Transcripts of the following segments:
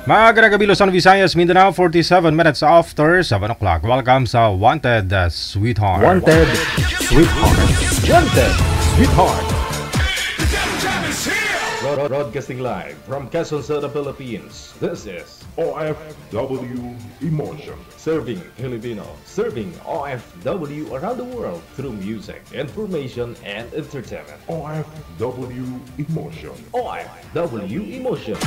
Magandang gabi, Luzon, Visayas, Mindanao, 47 minutes after 7 o'clock. Welcome sa Wanted Sweetheart. Wanted Sweetheart. Wanted Sweetheart. Broadcasting live from Quezon City, Philippines. This is OFW Emotion. Serving Filipino, serving OFW around the world through music, information, and entertainment. OFW Emotion. OFW Emotion.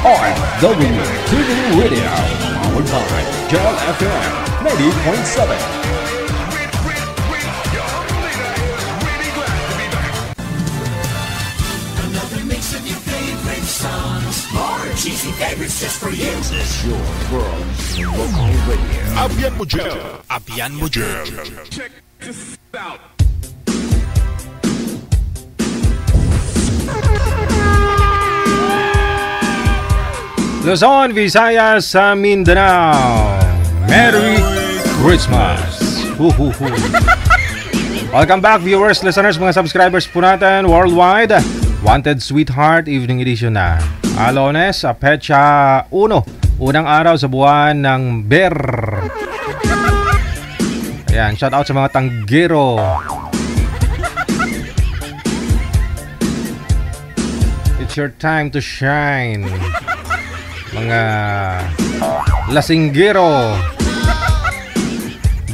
OFW TV Radio. Powered by Gel FM 90.7. Cheesy favorites just for you. This is your world local radio. Abyan mo dyan. Abyan mo dyan. Check this out. Luzon, Visayas, sa Mindanao. Merry Christmas. Welcome back, viewers, listeners, mga subscribers po natin worldwide. Wanted Sweetheart Evening Edition na. Alones, Pecha 1. Unang araw sa buwan ng Ber. Ayan, shout out sa mga tanggero. It's your time to shine. Mga lasinggero.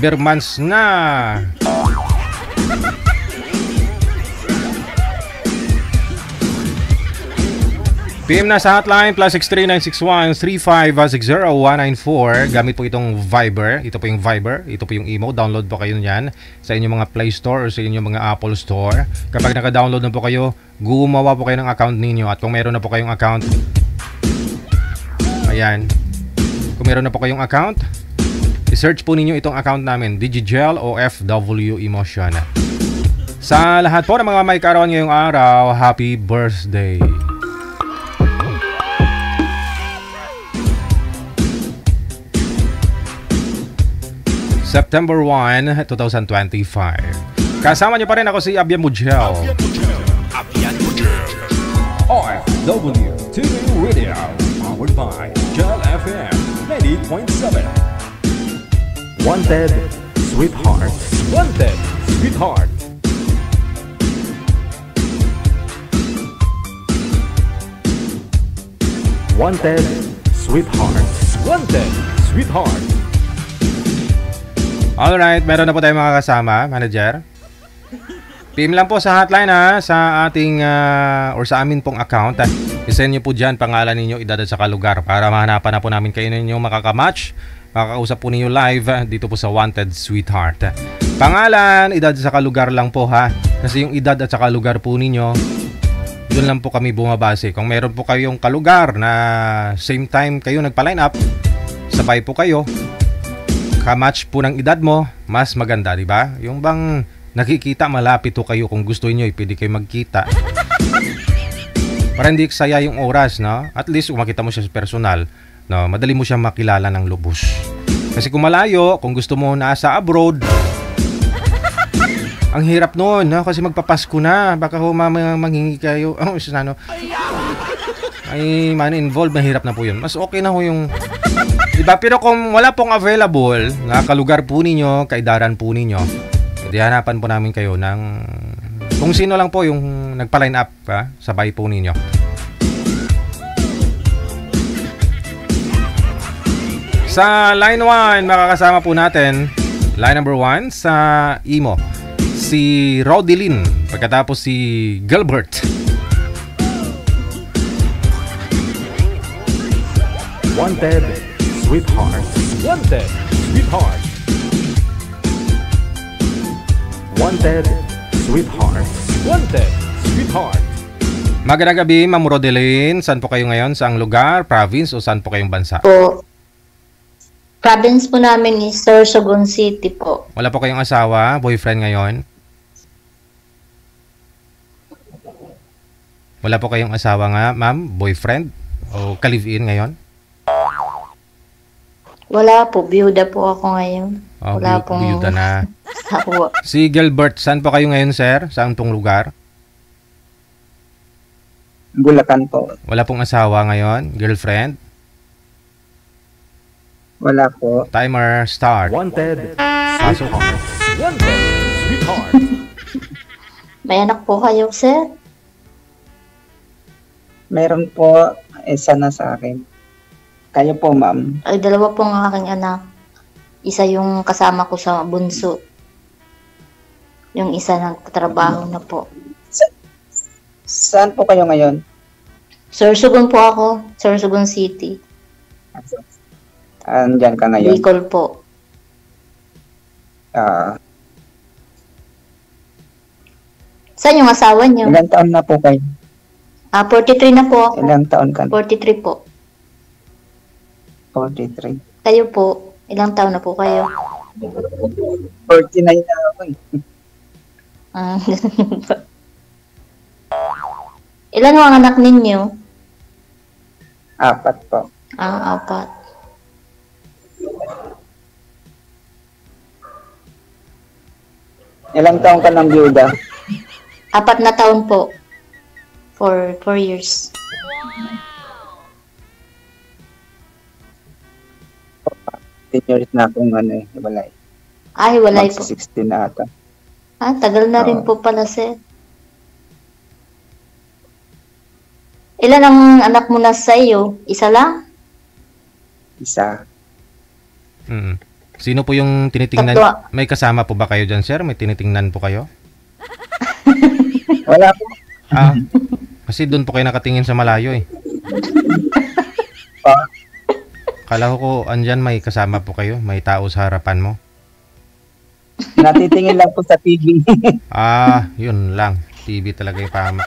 Bermans na. PM na sa hotline +63961-3560194. Gamit po itong Viber. Ito po yung Viber. Ito po yung emo. Download po kayo niyan sa inyong mga Play Store or sa inyong mga Apple Store. Kapag naka-download na po kayo, gumawa po kayo ng account ninyo. At kung meron na po kayong account, ayan. Kung meron na po kayong account, i-search po ninyo itong account namin, Digigel OFW Emotion. Sa lahat po ng mga may kaarawan ngayong araw, happy birthday! September 1, 2025. Kasama niyo pa rin ako si Abyan Mujel. Abyan mo dyan. OFW TV Radio. Powered by Gel FM 90.7. Wanted Sweetheart. Wanted Sweetheart. Wanted Sweetheart. Wanted Sweetheart. Alright, meron na po tayong mga kasama, manager. PM lang po sa hotline sa ating or sa amin pong account. I-send nyo po dyan pangalan ninyo, edad at saka lugar para mahanapan na po namin kayo ninyo makakamatch. Makakausap po ninyo live dito po sa Wanted Sweetheart. Pangalan, edad at saka lugar lang po kasi yung edad at saka lugar po ninyo, doon lang po kami bumabase. Kung meron po kayong kalugar na same time kayo nagpa-line up, sabay po kayo, ka-match po ng edad mo, mas maganda, di ba? Yung bang nakikita, malapit to kayo kung gusto niyo, pwede kayo magkita. Para hindi eksaya yung oras, no? At least kung makita mo siya sa personal, no, madali mo siya makilala ng lubos. Kasi kung malayo, kung gusto mo nasa abroad, ang hirap noon, no? Kasi magpapasko na, baka manghingi kayo, ay money involved, mahirap na po yun. Mas okay na ho yung, diba? Pero kung wala pong available na kalugar po ninyo, kaidaran po ninyo, hindi hanapan po namin kayo ng kung sino lang po yung nagpa-line up, sabay po ninyo. Sa line 1, makakasama po natin line number 1 sa Imo, si Rodilyn, pagkatapos si Gilbert. Wanted Sweetheart. Wanted Sweetheart. Wanted Sweetheart. Wanted Sweetheart. Magandang gabi, Ma'am Rodelyn. Saan po kayo ngayon? Saang lugar, province o saan po kayong bansa? Po. Province po namin is Sorsogon City po. Wala po kayong asawa, boyfriend ngayon? Wala po kayong asawa nga, ma'am, boyfriend o ka-live-in ngayon? Wala po, biyuda po ako ngayon. Oh, Wala pong biyuda na. asawa. Si Gilbert, saan po kayo ngayon, sir? Saan pong lugar? Bulacan po. Wala pong asawa ngayon? Girlfriend? Wala po. Timer start. Wanted, Pasok. wanted, sweetheart. May anak po kayo, sir? Meron po, isa na sa akin. Kayo po, ma'am. Ay, dalawa po ang aking anak. Isa yung kasama ko sa bunso. Yung isa nagtatrabaho na po. Saan po kayo ngayon? Sorsogon po ako. Sorsogon City. Andyan ka ngayon? Bicol po. Saan yung asawa niyo? Ilang taon na po kayo? 43 na po ako. Ilang taon ka na? 43 po. 43. Kayo po, ilang taon na po kayo? 49 na ako eh. Ganun ba? Ilan ang anak ninyo? 4 po. 4. Ilang taon ka ng byuda? 4 na taon po. For 4 years. Years na akong walay. Ay, walay po. 16 na ata. Tagal na rin po pala, sir. Ilan ang anak mo na sa iyo? Isa lang? Isa. Mm. Sino po yung tinitingnan? Tatlo. May kasama po ba kayo dyan, sir? May tinitingnan po kayo? Wala po. Kasi doon po kayo nakatingin sa malayo eh. Kala ko andyan may kasama po kayo. May tao sa harapan mo. Natitingin lang po sa TV. Yun lang. TV talaga yung pama.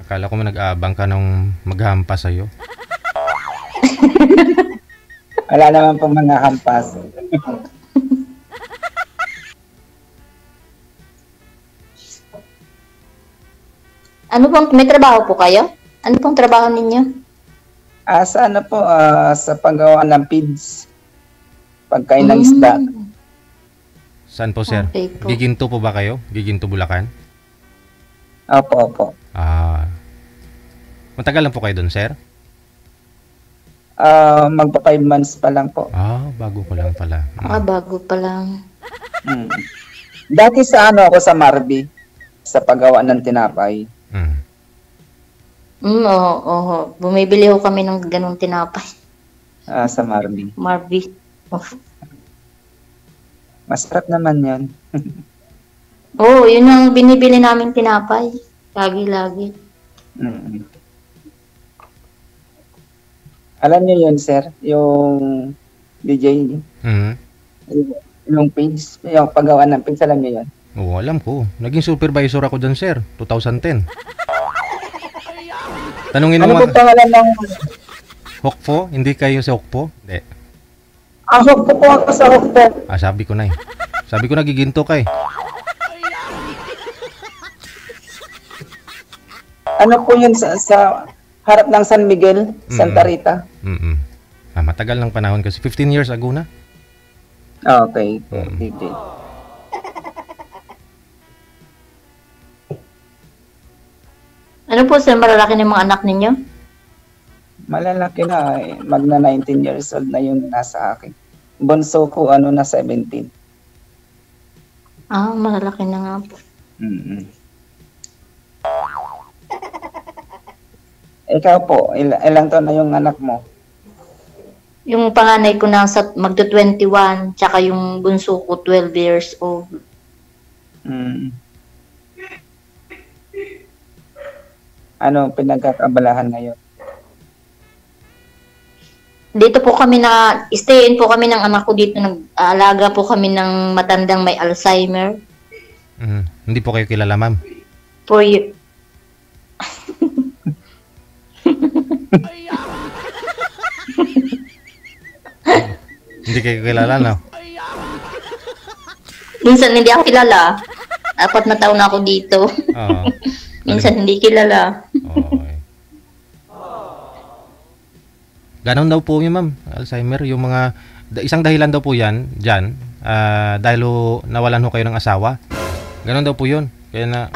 Akala ko nag-aabang ka nung maghampas sa'yo. Wala naman po mga hampas. Ano pong, may trabaho po kayo? Ano pong trabaho ninyo? Sa sa paggawa ng feeds. Pagkain ng isda. Saan po, sir? Okay po. Giginto po ba kayo? Giginto, Bulacan? Opo. Matagal lang po kayo doon, sir? Magpa 5 months pa lang po. Bago ko lang pala. Bago pa lang. Dati sa ako sa Marby. Sa paggawa ng tinapay. Oo. Bumibili ho kami ng ganung tinapay. Sa Marby. Marby. Masarap naman yan. Yun ang binibili namin tinapay. Lagi-lagi. Alam niyo yun, sir? Yung DJ, yung page, yung paggawa ng page, alam niyo yun? Oo, alam ko. Naging supervisor ako dyan, sir. 2010. Tanungin Ano mo po pangalan ng... Hokpo? Hindi kayo si Hokpo? Hindi. Hokpo po ako sa Hokpo. Sabi ko na eh. Sabi ko nagiginto ka eh. Ano po yun sa harap ng San Miguel, Santa Rita? Matagal ng panahon kasi 15 years ago na. Okay po, DJ. Ano po sir, malalaki ng mga anak ninyo? Malalaki na, magna 19 years old na yung nasa akin. Bunso ko, na 17. Malalaki na nga po. Ikaw po, ilang taon na yung anak mo? Yung panganay ko nasa magto-21, tsaka yung bunso ko 12 years old. Ano pinagkakabalahan ngayon? Dito po kami stay-in po kami ng anak ko dito. Nag-aalaga po kami ng matandang may Alzheimer. Hindi po kayo kilala, ma'am? For you. Hindi kayo kilala, no? Minsan hindi ako kilala. 4 na taon na ako dito. Minsan hindi kilala. Ganon daw po yun, ma'am. Alzheimer, yung mga... Isang dahilan daw po yan, dyan, dahil nawalan ho kayo ng asawa. Ganon daw po yun. Kaya na,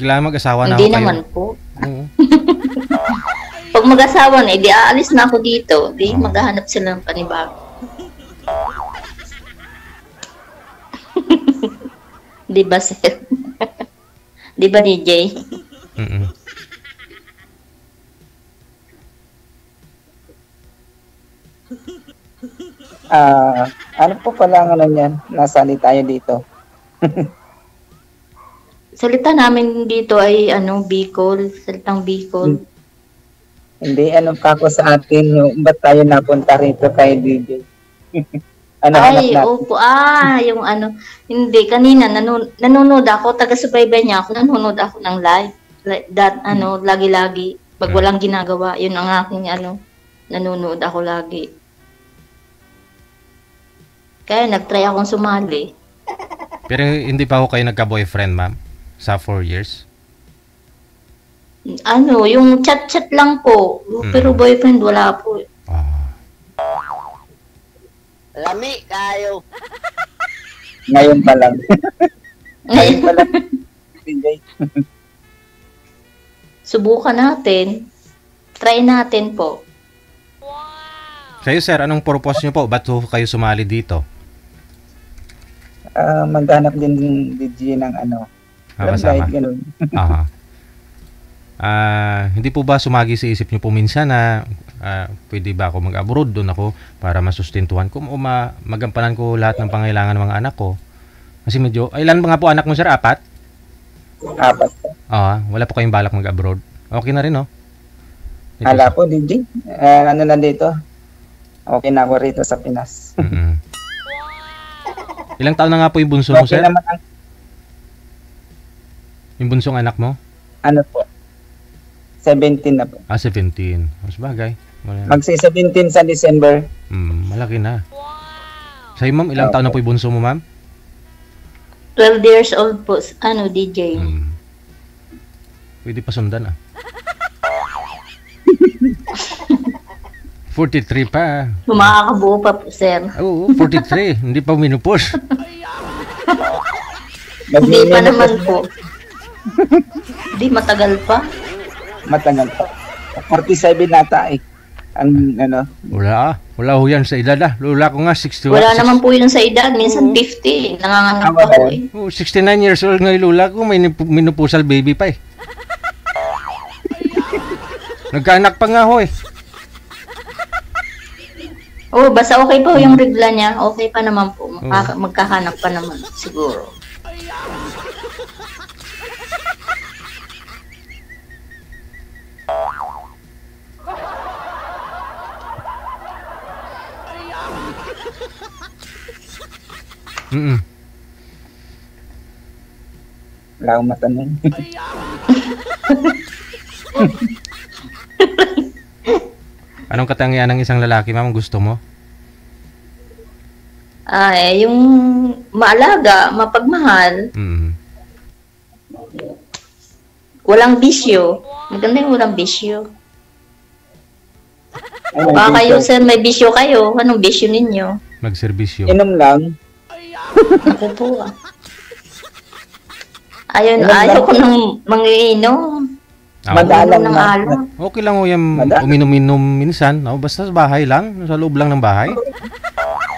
kailangan mag-asawa na Hindi ako kayo. naman po. Oo. Pag mag-asawa na, di aalis na ako dito. Di Oo. maghahanap sila ng panibago. Di ba, sir? Di ba, DJ? Mm-mm. Ano po pala ang ano niyan? Nasali tayo dito. Salita namin dito ay Bicol. Salitang Bicol. Hindi, anong kako sa atin yung ba't tayo napunta rito kay DJ? Ano Ay, hanap natin? opo. Yung hindi, kanina nanonood ako, taga-subaybay niya ako, nanonood ako ng live. Like that, lagi-lagi. Pag walang ginagawa, yun ang aking nanonood ako lagi. Kaya nag-try akong sumali. Pero hindi pa ako kayo nagka-boyfriend, ma'am? Sa 4 years? Yung chat-chat lang po. Pero boyfriend, wala po. Ah. Lami kayo. Ngayon pa lang. Ngayon Ngayon, pa lang. DJ. subukan natin. Try natin po. Kayo, sir, anong purpose nyo po? Ba't po kayo sumali dito? Maghanap din DJ ng Kasama. ganun. Aha. Hindi po ba sumagi sa isip nyo po minsan na pwede ba ako mag-abroad, doon ako para masustentuhan ko o magampanan ko lahat ng pangailangan ng mga anak ko? Kasi medyo, ilan ba nga po anak mo, sir? 4? 4. Wala po kayong balak mag-abroad. Okay na rin, no? Hala po, DJ. Ano na dito? Okay na ako rito sa Pinas. Mm-mm. Ilang taon na nga po yung bunso mo, Okay sir? naman ang Yung bunsong anak mo? ano po. 17 na po. 17. Mas bagay. Magsi-17 sa December. Malaki na. Sa'yo, ma'am, ilang taon na po yung bunso mo, ma'am? 12 years old po, DJ. Pwede pa sundan, 43 pa. Makakabuo pa po, sir. Oo, 43. Hindi pa minupos. Hindi pa naman po. Hindi, matagal pa. Matagal pa. 47 nata eh. Ang Wala ho yan sa edad, Lula ko nga, 61. Wala naman po yun sa edad. Minsan 50. Nanganganak pa po eh. 69 years old nga yung lula ko, may minupusal baby pa eh. Nagkaanak pa nga ho eh. Basta okay po yung regla niya. Okay pa naman po. Magkakanak pa naman siguro. Wala akong matanong. Anong katangian ng isang lalaki, ma'am, gusto mo? Yung maalaga, mapagmahal, walang bisyo. Maganda yung walang bisyo. Baka kayo, sir, may bisyo kayo. Anong bisyo ninyo? Magserbisyo. Inom lang. Ako po Ayaw ko nang mangiinom. Madalang ng na. alak. Okay lang ho yung uminom-inom minsan. Basta sa bahay lang. Sa loob lang ng bahay.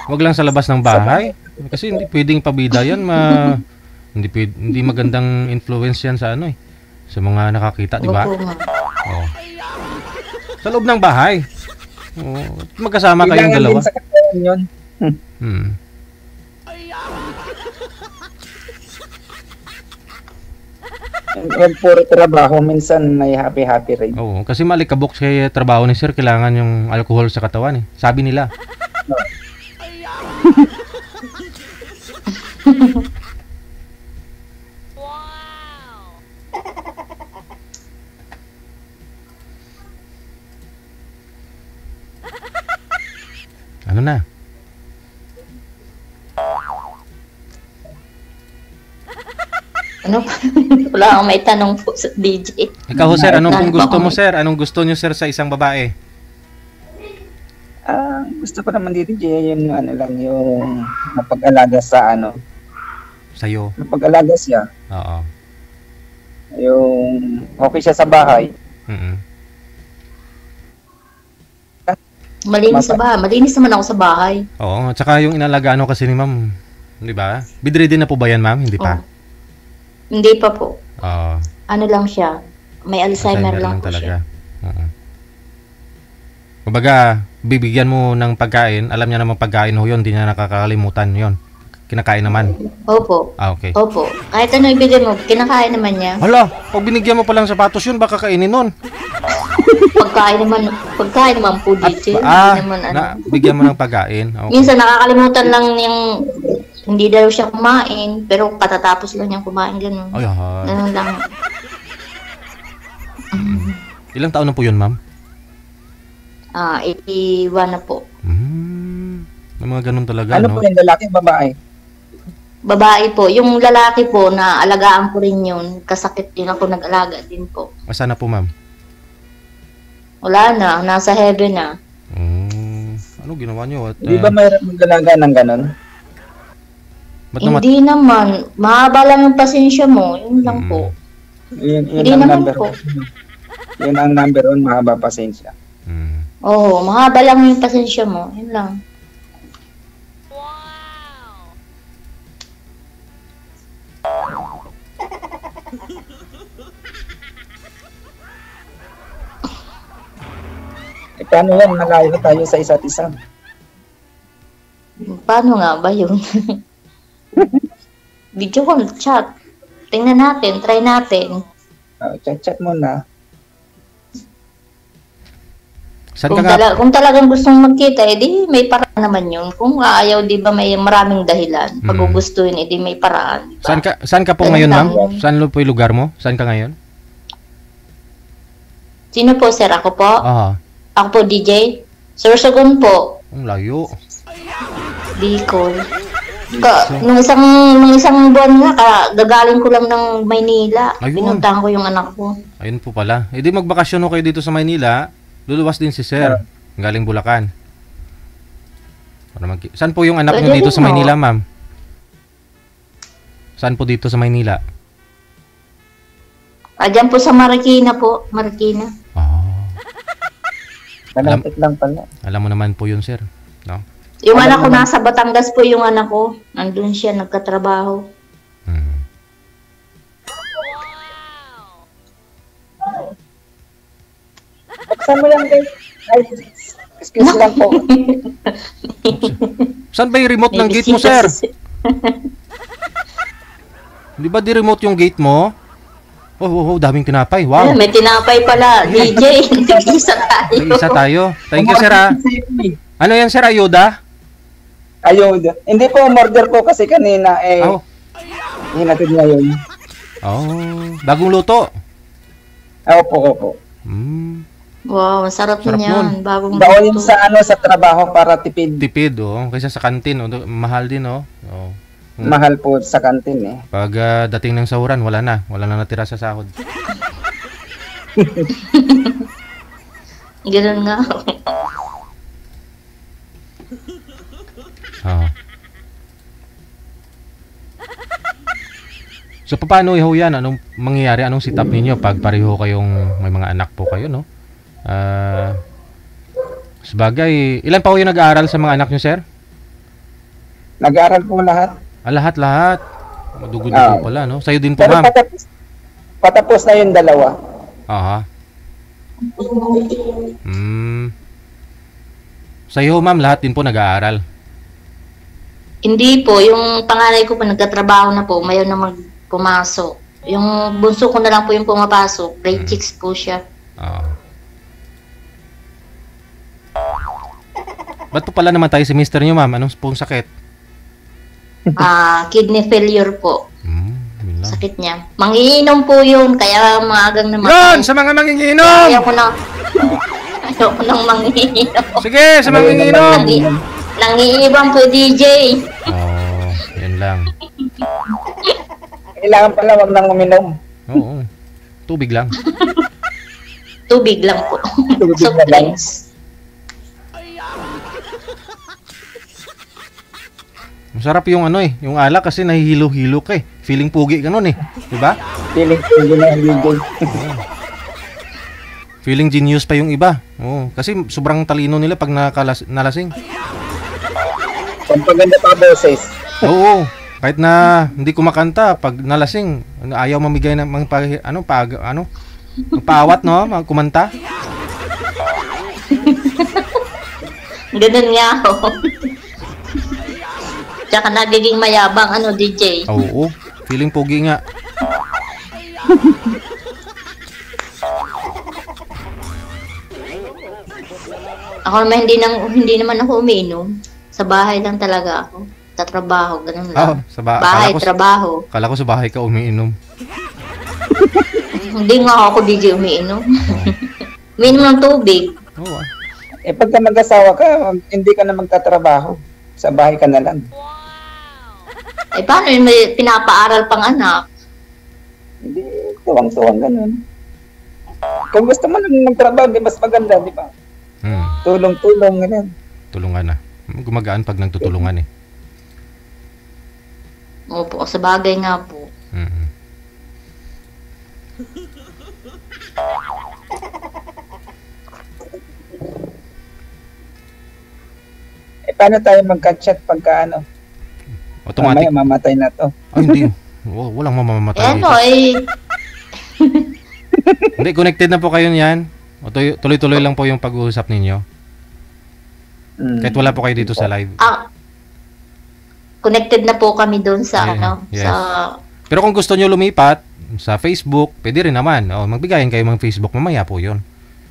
Huwag lang sa labas ng bahay. Kasi hindi pwedeng pabida yan. Hindi magandang influence yan sa sa mga nakakita, di ba? Opo, ma'am. Oh. Sa loob ng bahay. Magkasama kayong Kailangan dalawa. din sa katawan yun. Yung puro trabaho, minsan may happy-happy rin. Oo, kasi malikabok sa trabaho ni sir, kailangan yung alcohol sa katawan eh. Sabi nila. Ano na? Wala akong may tanong po sa DJ. Ikaw, sir, anong pong gusto mo, sir? Anong gusto niyo, sir, sa isang babae? Gusto ko naman dito, Jay, yung yung napag-alaga sa Sa'yo. Pag-alaga siya, Oo. yung okay siya sa bahay, Mm-mm. Malinis sa bahay. Malinis naman ako sa bahay. Oo, at saka yung inalagaan ko kasi ni ma'am, di ba? Bedridden na po ba yan, ma'am? Hindi pa? Hindi pa po. Oo. Ano lang siya. May Alzheimer lang po siya. Oo. Kumbaga, bibigyan mo ng pagkain, alam niya naman pagkain ho yun, hindi niya nakakalimutan yun. Kinakain naman. Opo. Okay. Opo. Kahit ano ibigay mo, kinakain naman niya. Hala, pag binigyan mo palang sapatos yun, baka kainin nun. Pagkain naman po dito. Hindi naman ano. Bigyan mo ng pagkain. Okay. Minsan nakakalimutan lang yung hindi daw siya kumain, pero katatapos lang niyang kumain, ganun. Ay, Ganun lang. Ilang taon na po yun, ma'am? 81 na po. May mga ganun talaga, ano no? po yung lalaki, babae? Babae po. Yung lalaki po, na alagaan ko rin yun. Kasakit din ako, nag-alaga din po. Asa na po, ma'am? Wala na, nasa heaven na. Ano ginawa niyo? At, Di ba mayroon mag-alaga ng ganon? Hindi naman. Mahaba lang yung pasensya mo. Yun lang po. Yun Hindi ang naman number po. 1. Yun ang number 1, mahaba pasensya. Oo, mahaba lang yung pasensya mo. Yun lang. Paano yan? Malayo tayo sa isa't isa. Paano nga ba yun? Video call, chat. Tingnan natin, try natin. Chat mo na. Kung talagang gustong magkita, edi may paraan naman yun. Kung ayaw, di ba may maraming dahilan. Pag gustuhin, edi may paraan. Diba? Saan ka po ngayon, ma'am? Saan po yung lugar mo? Saan ka ngayon? Sino po, sir? Ako po? Ako po, DJ. Sorsogon po. Ang layo. Bicol. Nung isang buwan nga, gagaling ko lang ng Maynila. Pinuntahan ko yung anak ko. Ayun po pala. E di magbakasyon ho kayo dito sa Maynila. Luluwas din si Sir. Galing Bulacan. Saan po yung anak niyo dito sa Maynila, ma'am? Saan po dito sa Maynila? Diyan po sa Marikina po. Marikina. Malapit lang pala. Alam mo naman po yun, sir. No? Yung anak ko nasa Batangas po yung anak ko. Nandun siya, nagkatrabaho. Buksan mo lang, guys. Ay, excuse lang po. Saan ba yung remote ng gate mo, sir? Di ba di-remote yung gate mo? Oh, daming tinapay. Wow. May tinapay pala. DJ, nag-isa tayo. Nag-isa tayo. Thank you, sir, ha? Ano yan, sir? Ayuda? Ayuda. Hindi po, order po kasi kanina, hinatid ngayon. Bagong luto? Opo. Wow, masarap yan. Bagong Baonin luto. sa trabaho para tipid. Tipid, kaysa sa kantin, mahal din, Mahal po sa kantin, Pag dating ng sahuran, wala na natira sa sahod. Ganun nga. So, paano ho yan? Anong mangyayari? Anong sit-up ninyo pag pareho kayong may mga anak po kayo, no? Sabagay, ilan pa ho yung nag-aaral sa mga anak nyo, sir? Nag-aaral po lahat. Lahat. Madugo-dugo pala, no? Sa'yo din po, ma'am? Patapos na yung dalawa. Sa'yo, ma'am, lahat din po nag-aaral? Hindi po. Yung panganay ko po, nagkatrabaho na po. Mayon na magpumasok. Yung bunso ko na lang po yung pumapasok. Grade 6 po siya. Ba't po pala naman tayo si mister nyo, ma'am? Anong pong sakit? Kidney failure po. Sakit niya. Mangiinom po yun, kaya maagang namatay. Yun! Sa mga manginginom! Ayaw ko nang mangiinom. Sige, sa manginginom! Nangiibang po, DJ. Yan lang. Kailangan pala wag nang uminom. Oo. Tubig lang. Tubig lang po. Soft drinks. Masarap yung ano eh, yung alak kasi nahihilo-hilo ka eh. Feeling pugi ka nun eh. Diba? Feeling ko yun ang DJ. Feeling genius pa yung iba. Oo, kasi sobrang talino nila pag nalasing. Pampaganda pa boses. Oo, kahit na hindi kumakanta, pag nalasing, ayaw mamigay ng paawat, no? Kumanta. Ganun nga ako. Tsaka nagiging mayabang, DJ. Oo, feeling pogi nga. Ako naman hindi naman ako umiinom. Sa bahay lang talaga ako. Sa trabaho, ganun lang. Sa bahay, trabaho. Kala ko sa bahay ka umiinom. Hindi nga ako DJ umiinom. Umiinom ng tubig. Oo. Pagka mag-asawa ka, hindi ka na magtatrabaho. Sa bahay ka na lang. Paano yun? May pinapaaral pang anak. Hindi, tuwang-tuwang ganun. Kung gusto mo lang magtrabaho, di mas maganda, di ba? Tulong-tulong, ganun. Tulungan na. Gumagaan pag nagtutulungan eh. Opo, sa bagay nga po. Paano tayo magka-chat pagka Automatic. Mamaya mamatay na to. Ay, hindi. Walang mamamatay dito. Hindi, connected na po kayo niyan. Tuloy-tuloy lang po yung pag-uusap ninyo. Kahit wala po kayo dito sa live. Connected na po kami doon sa yes. sa... Pero kung gusto nyo lumipat sa Facebook, pwede rin naman. Magbigayan kayo ng Facebook, mamaya po yun.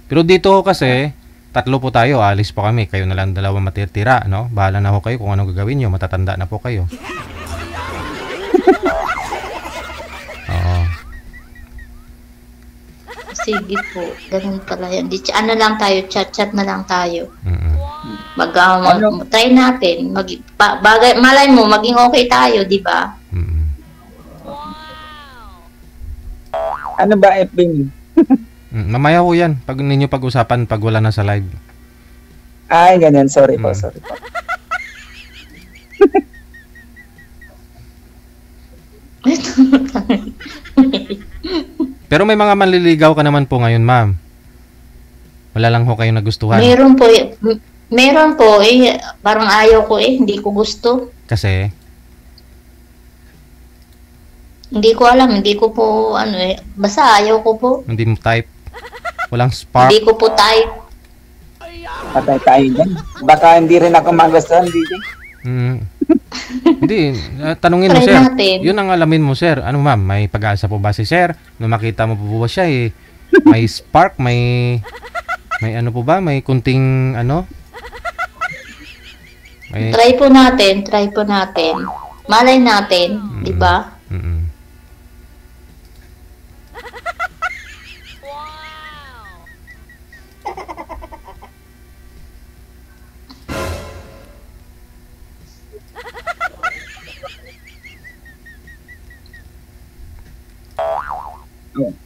Pero dito kasi, 3 po tayo, alis po kami. Kayo na lang 2 matitira, no? Bahala na ho kayo kung anong gagawin nyo. Matatanda na po kayo. Oo. Sige po, ganun pala yun. Ano lang tayo, chat na lang tayo. Try natin. Malay mo, maging okay tayo, di ba? Ano ba FB niyo? Mamaya ho yan. Pag ninyo pag-usapan, pag wala na sa live. Ay, ganyan. Sorry po. Pero may mga manliligaw ka naman po ngayon, ma'am. Wala lang ho kayo nagustuhan. Meron po parang ayaw ko hindi ko gusto. Kasi? Hindi ko alam, hindi ko po basta ayaw ko po. Hindi mo type. Walang spark. Hindi ko po type. Patay tayo dyan. Baka hindi rin ako magustuhan, DJ. Hindi, tanungin mo, Try sir. natin. Yun ang alamin mo, sir. Ano, ma'am, may pag-asa po ba si sir? Nung makita mo po ba siya, may spark, may ano po ba? May kunting, May... Try po natin. Malay natin, di ba?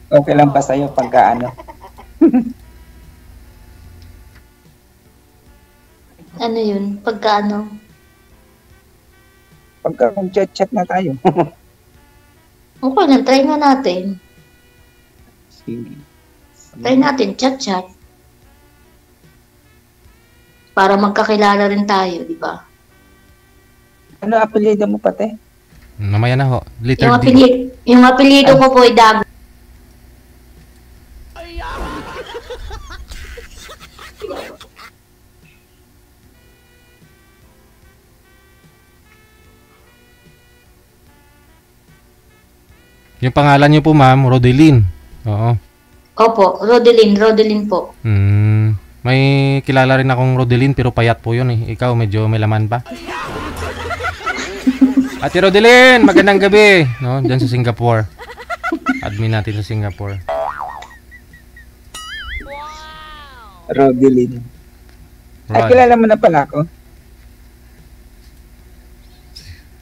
Okay lang pa sa'yo pagka Ano yun? Pagka Pagka kung chat na tayo. Okay lang, try nga natin. Sige. Try natin, chat. Para magkakilala rin tayo, di ba? Ano apelyido mo pati? Mamaya na ho. Letter D. Yung apelyido ko po ay Dago. Yung pangalan niyo po, ma'am, Rodeline. Oo. Opo, Rodeline po. May kilala rin akong Rodeline pero payat po yun eh. Ikaw medyo may laman pa. Ate Rodeline, magandang gabi. No, diyan sa Singapore. Admin natin sa Singapore. Rodeline. Ay, Rod. kilala mo na pala ako?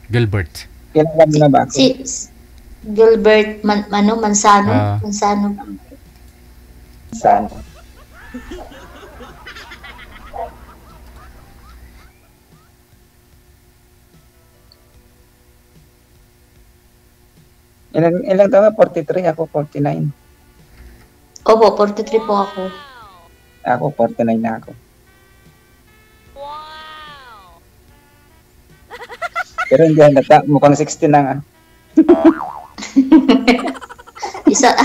Gilbert. Kilala mo na ba ako? Si Gilbert Mansano. Mansano. Saan? Ilang taon ka? 43, ako 49. Opo, 43 po ako. Ako 49 na ako. Pero hindi halata, mukhang 60 na nga. Isa,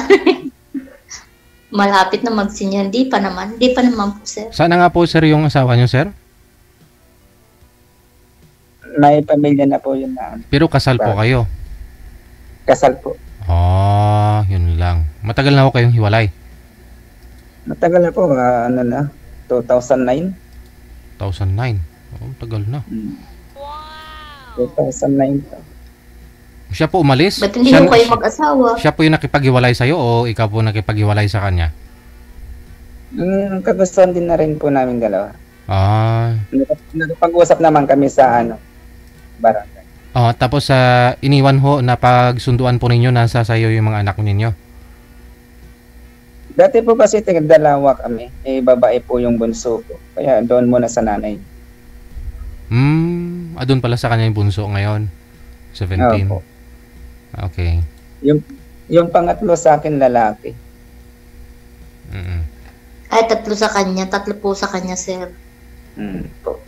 malapit na magsinya. Hindi pa naman po, sir. Sana nga po, sir, yung asawa niyo, sir? May pamilya na po yun na Pero kasal po kayo. kasal po. Ah, yun lang. Matagal na ako kayong hiwalay. Matagal na po, 2009. 2009. Oh, tagal na. 2009 po. Siya po umalis? Ba't hindi siya, ko kayo mag-asawa? siya po yung nakipaghiwalay sa'yo o ikaw po nakipaghiwalay sa kanya? Kagustuhan din na rin po namin dalawa. Ah. Nakapag-usap naman kami sa barangay. Oh, tapos iniwan ho na pagsunduan po ninyo nasa sayo yung mga anak ninyo. Dati po kasi dalawa kami. Babae po yung bunso ko. Kaya doon muna sa nanay. Doon pala sa kanya yung bunso ngayon. 17. Opo. Okay. Yung pangatlo sa akin lalaki. Mm-mm. Ay, tatlo po sa kanya, sir. Po.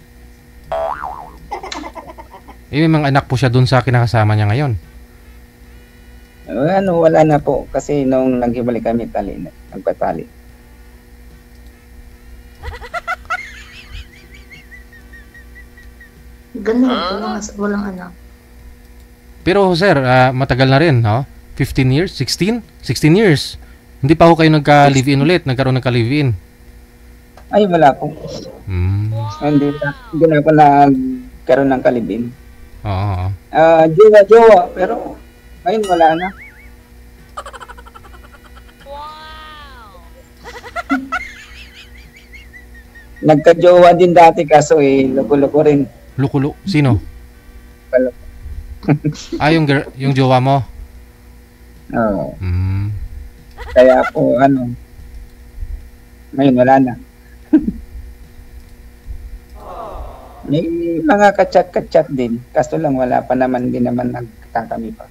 May mga anak po siya doon sa kinakasama niya ngayon. Wala na po. Kasi nung naghiwalay kami, nagpatali. Ganun, walang anak. Pero sir, matagal na rin, no? 15 years? 16? 16 years. Hindi pa ho kayo nagka-live-in ulit, nagkaroon nagka-live-in. Ay, wala po. Hindi na ako nagkaroon ng kalibin. Oo. Jowa, pero ngayon wala na. Nagka-jowa din dati kaso loko-loko rin. Lukulo. Sino? Wala. Yung jowa mo? Oo. Mm. Kaya po, ngayon wala na. May mga kachat-kachat din. Kaso lang wala pa naman din naman nagkakami pa.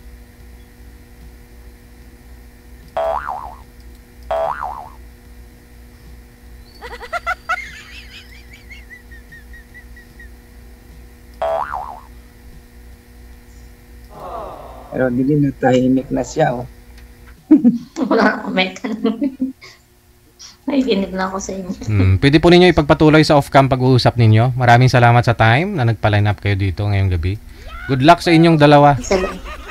Pero hindi na tahimik na siya, oh. Wala akong comment. May ginig na ako sa inyo. Pwede po ninyo ipagpatuloy sa off-cam pag-uusap ninyo. Maraming salamat sa time na nagpa-line up kayo dito ngayong gabi. Good luck sa inyong dalawa.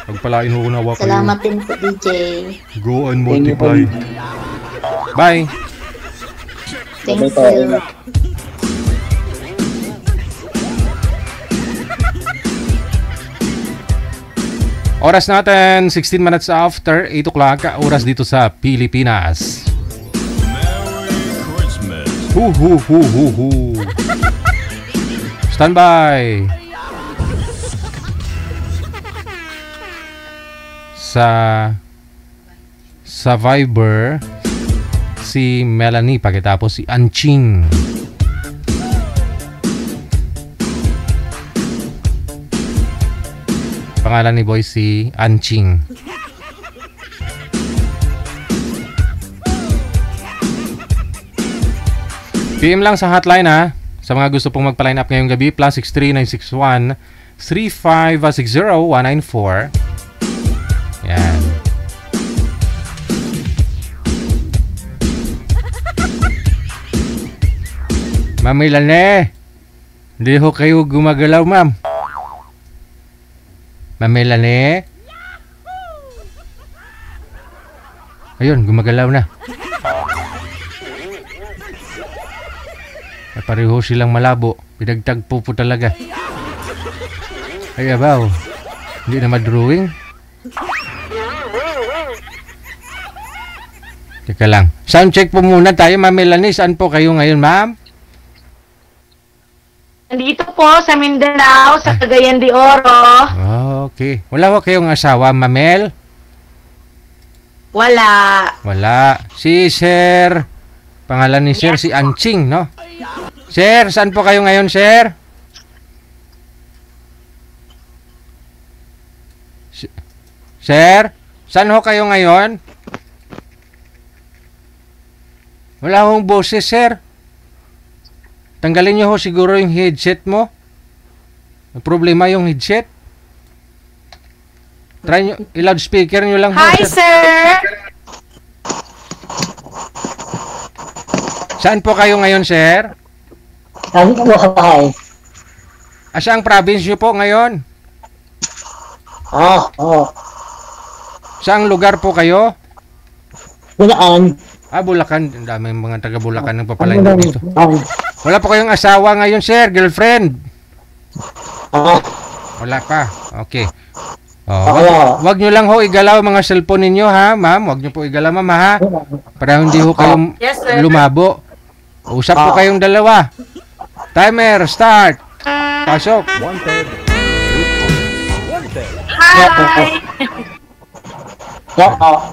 Pagpalain ho nawa kayo. Salamat din po, DJ. Go and multiply. Bye. Thank you. Oras natin, 16 minutes after 8 o'clock, oras dito sa Pilipinas. Merry Christmas. Stand by. Sa Viber, si Melanie, pagkatapos si Anching. Pangalan ni boy si Anching. PM lang sa hotline ha. Sa mga gusto pong magpa-line up ngayong gabi, +63 961 3560 194. Yan. Ma'am Melanie, hindi ho kayo gumagalaw, ma'am. Ma'am Melanie? Ayun, gumagalaw na. Ay, pareho silang malabo. Pinagtagpo po talaga. Ay, abaw. Hindi na madrawing. Teka lang. Sound check po muna tayo, Ma'am Melanie. Saan po kayo ngayon, ma'am? Nandito po sa Mindanao, sa Cagayan de Oro. Okay. Wala ko kayong asawa, Mamel? Wala. Wala. Si Sir, pangalan ni Sir, si Anching, no? Sir, saan po kayo ngayon, Sir? Sir? Saan ho kayo ngayon? Wala hong boses, sir. Tanggalin niyo ho siguro yung headset mo. May problema yung headset. Try nyo, i-loudspeaker nyo lang ho, Hi, sir! Saan po kayo ngayon, sir? Ano po sa bahay? Saang province nyo po ngayon? Oo. Saang lugar po kayo? Bulaan. Bulacan. Ang daming mga taga Bulacan ng papalain dito. Wala po kayong asawa ngayon, sir? Girlfriend? Wala pa. Okay. Wag nyo lang ho igalaw mga cellphone ninyo, ha, ma'am? Wag nyo po igalaw, ma'am, ha? Para hindi ho kayong lumabo. Usap po kayong dalawa. Timer, start. Pasok. Hi!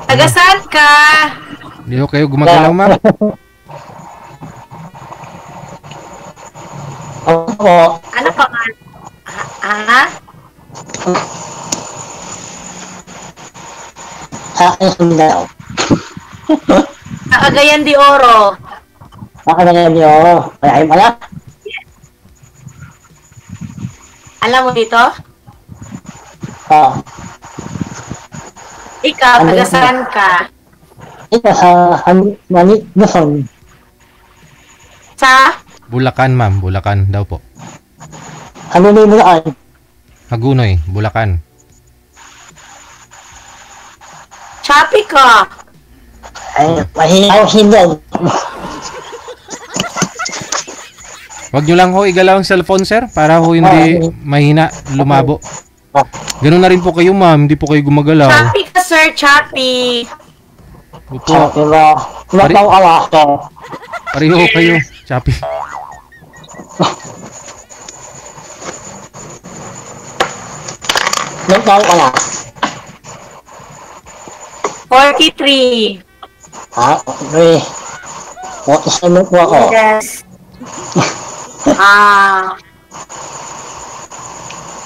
Tagasaan ka? Hindi ho kayo gumagalaw, ma'am. Ano pa nga? Ha? Sa Cagayan de Oro. Cagayan de Oro. Ay pala. Alam mo dito? Ikaw, tagasaan ka? Ito sa Luzon. Sa? Bulacan, ma'am. Bulacan daw po. Hagunoy, Bulacan. Hagunoy, Bulacan. Shopee ka. Ay, mahina ako sindan. Wag nyo lang ho igalaw ang cellphone, sir, para ho hindi mahina, lumabo. Ganun na rin po kayo, ma'am. Hindi po kayo gumagalaw. Shopee ka, sir. Shopee. Opo. Mataw ka lang, sir. Pareho kayo. Shopee. Mataw ka lang. 43. Okay. Isa mo po ako. Yes.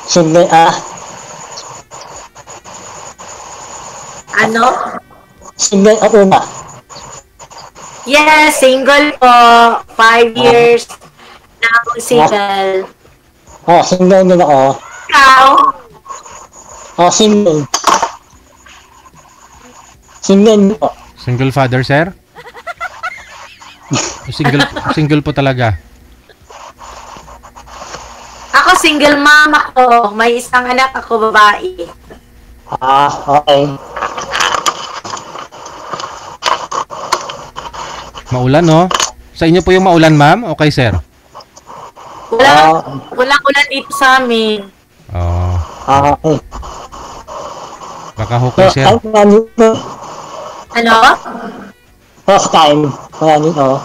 Sige, Ano? Sige, ako ba? Yes, single po. 5 years na ako single. Single din ako. Ikaw? Single. Single din po. Single father, sir? Single po talaga. Ako single mom ako. May isang anak ako, babae. Okay. Maulan, no? Sa inyo po yung maulan, ma'am? Okay, sir? Walang ulan dito sa amin. Okay. Baka hukay, sir. Ano? First time. Wala dito.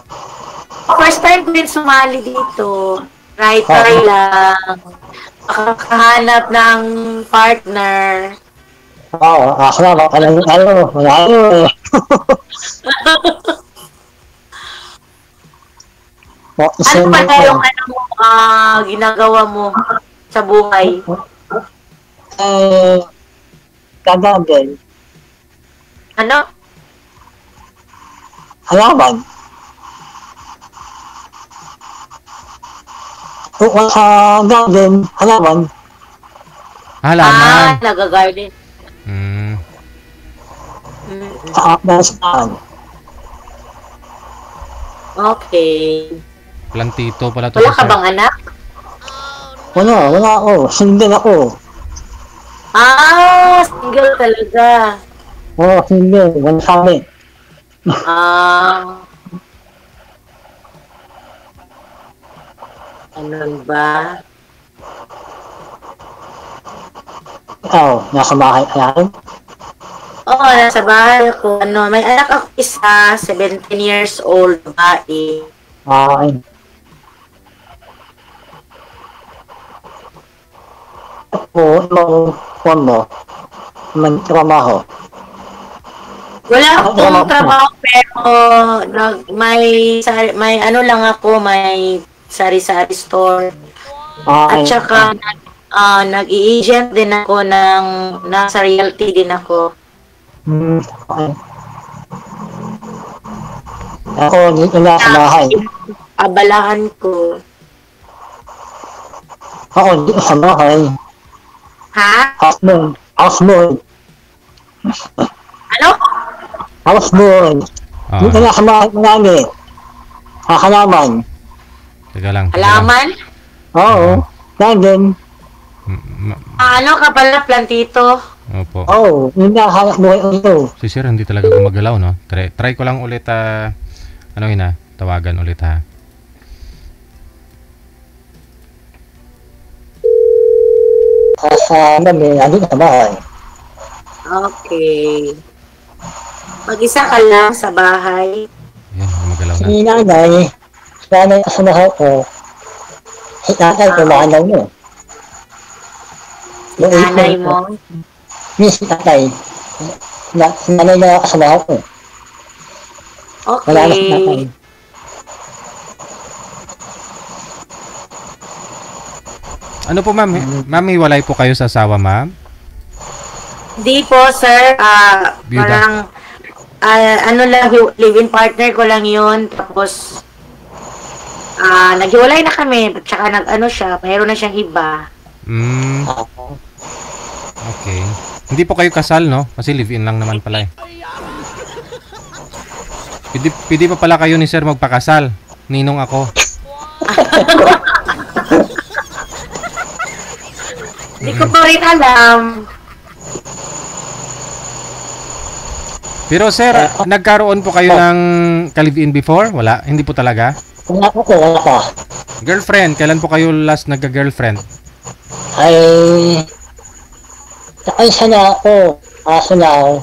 First time ko din sumali dito. Writer lang. Makakahanap ng partner. Salamat. Wala. Ano pala yung ginagawa mo sa buhay? Kagagal. Ano? Halaman. Kung sa garden, halaman. Halaman. Nag-garden. Sa Afghanistan. Okay. Plantito pala to. Wala ka bang anak? Wala ako. Single ako. Single talaga. Single. Wala sa amin. Ano ba? Ikaw, nasa bahay ka lang? Oo, nasa bahay ko. May anak ako isa, 17 years old, babae. Okay. Ano mo? Magtrabaho. Wala akong trabaho pero may ano lang ako, may sari-sari store. At saka nag-i-agent din ako nasa realty din ako. Okay. Ako, dito na sa bahay. Abalahan ko. Ako, dito sa bahay. Ha? Houseboy. Ano? Houseboy. Ah, Dito na sa bahay namin. Halaman. teka lang. Halaman? Oo. Nandun. Ano ka pala, plantito? Opo. Oo. Hindi na hanap buhay ito. Si sir hindi talaga gumagalaw, no? Try ko lang ulit, tawagan ulit, ha? Sa gabi, nandun sa bahay. Okay. Mag-isa ka lang sa bahay. Yan, gumagalaw na. Si nanay kasamahan ko. Si tatay ko, maanaw mo. Nanay mo. Si tatay. Si nanay na kasamahan ko. Wala na si tatay. Okay. Ano po, ma'am? Ma'am, hiwalay po kayo sa asawa, ma'am? Di po, sir. Byuda. Parang, live-in partner ko lang yun. Tapos, naghiwalay na kami. Tsaka siya, mayroon na siyang iba. Okay. Hindi po kayo kasal, no? Kasi live-in lang naman pala, eh. Pwede pa pala kayo ni sir magpakasal. Ninong ako. Hindi ko pa rin alam. Pero sir, nagkaroon po kayo ng ka-live-in before? Wala? Hindi po talaga? Wala pa. Girlfriend, kailan po kayo last nagka-girlfriend? Ay sana ako. Kaso na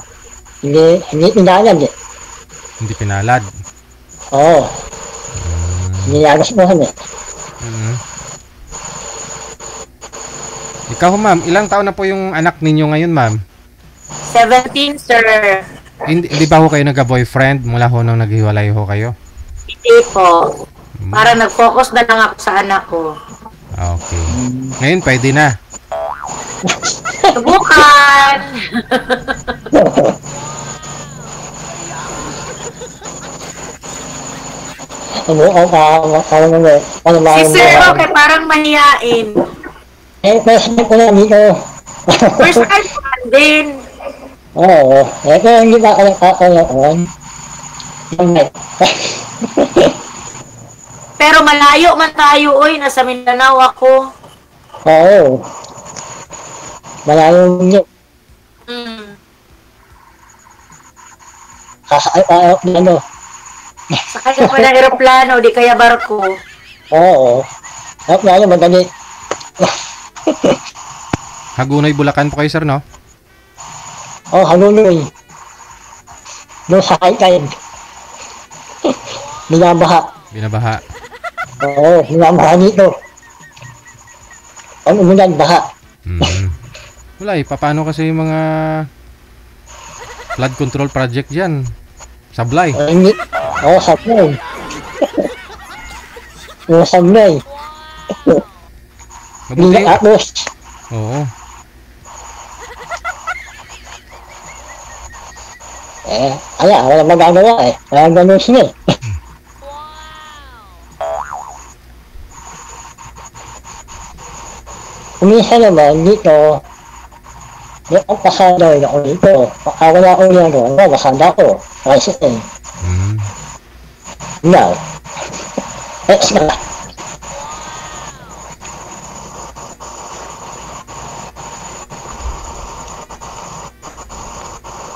hindi pinalad eh. Hindi pinalad. Oo. Hindi nagasbuhan eh. Ikaw, ma'am, ilang taon na po yung anak ninyo ngayon, ma'am? 17, sir. Hindi ba ho kayo nagka-boyfriend mula ho nung naghiwalay ho kayo? Hindi po. Parang nag-focus na lang ako sa anak ko. Okay. Ngayon, pwede na. Subukan! Si Sir okay, parang mahihain. First time ko na dito. First time ko lang din. Oo. Kaya hindi ba ako nakakalaon? Pero malayo man tayo, oy. Nasa Mindanao ako. Oo. Malayo niyo. Kasakay tayo ano. Sakay ka pa ng aeroplano, di kaya barko. Oo. Aeroplano madali. Hagunoy, Bulacan po kayo, sir, no? Oo, haluloy. Doon sa kaitay. Binabaha. Binabaha. Oo, binabaha dito. Ano umulan, baha. Wala eh, paano kasi yung mga flood control project dyan? Sablay. Oo, sablay. Oo, sablay. Mabuti. Tapos, Oo. wala magagawa eh. Wala ganun sila eh. Umisa naman dito, yung pasada ako dito. Wala ko yan doon, masanda ko. Kasi eh. Now, let's go.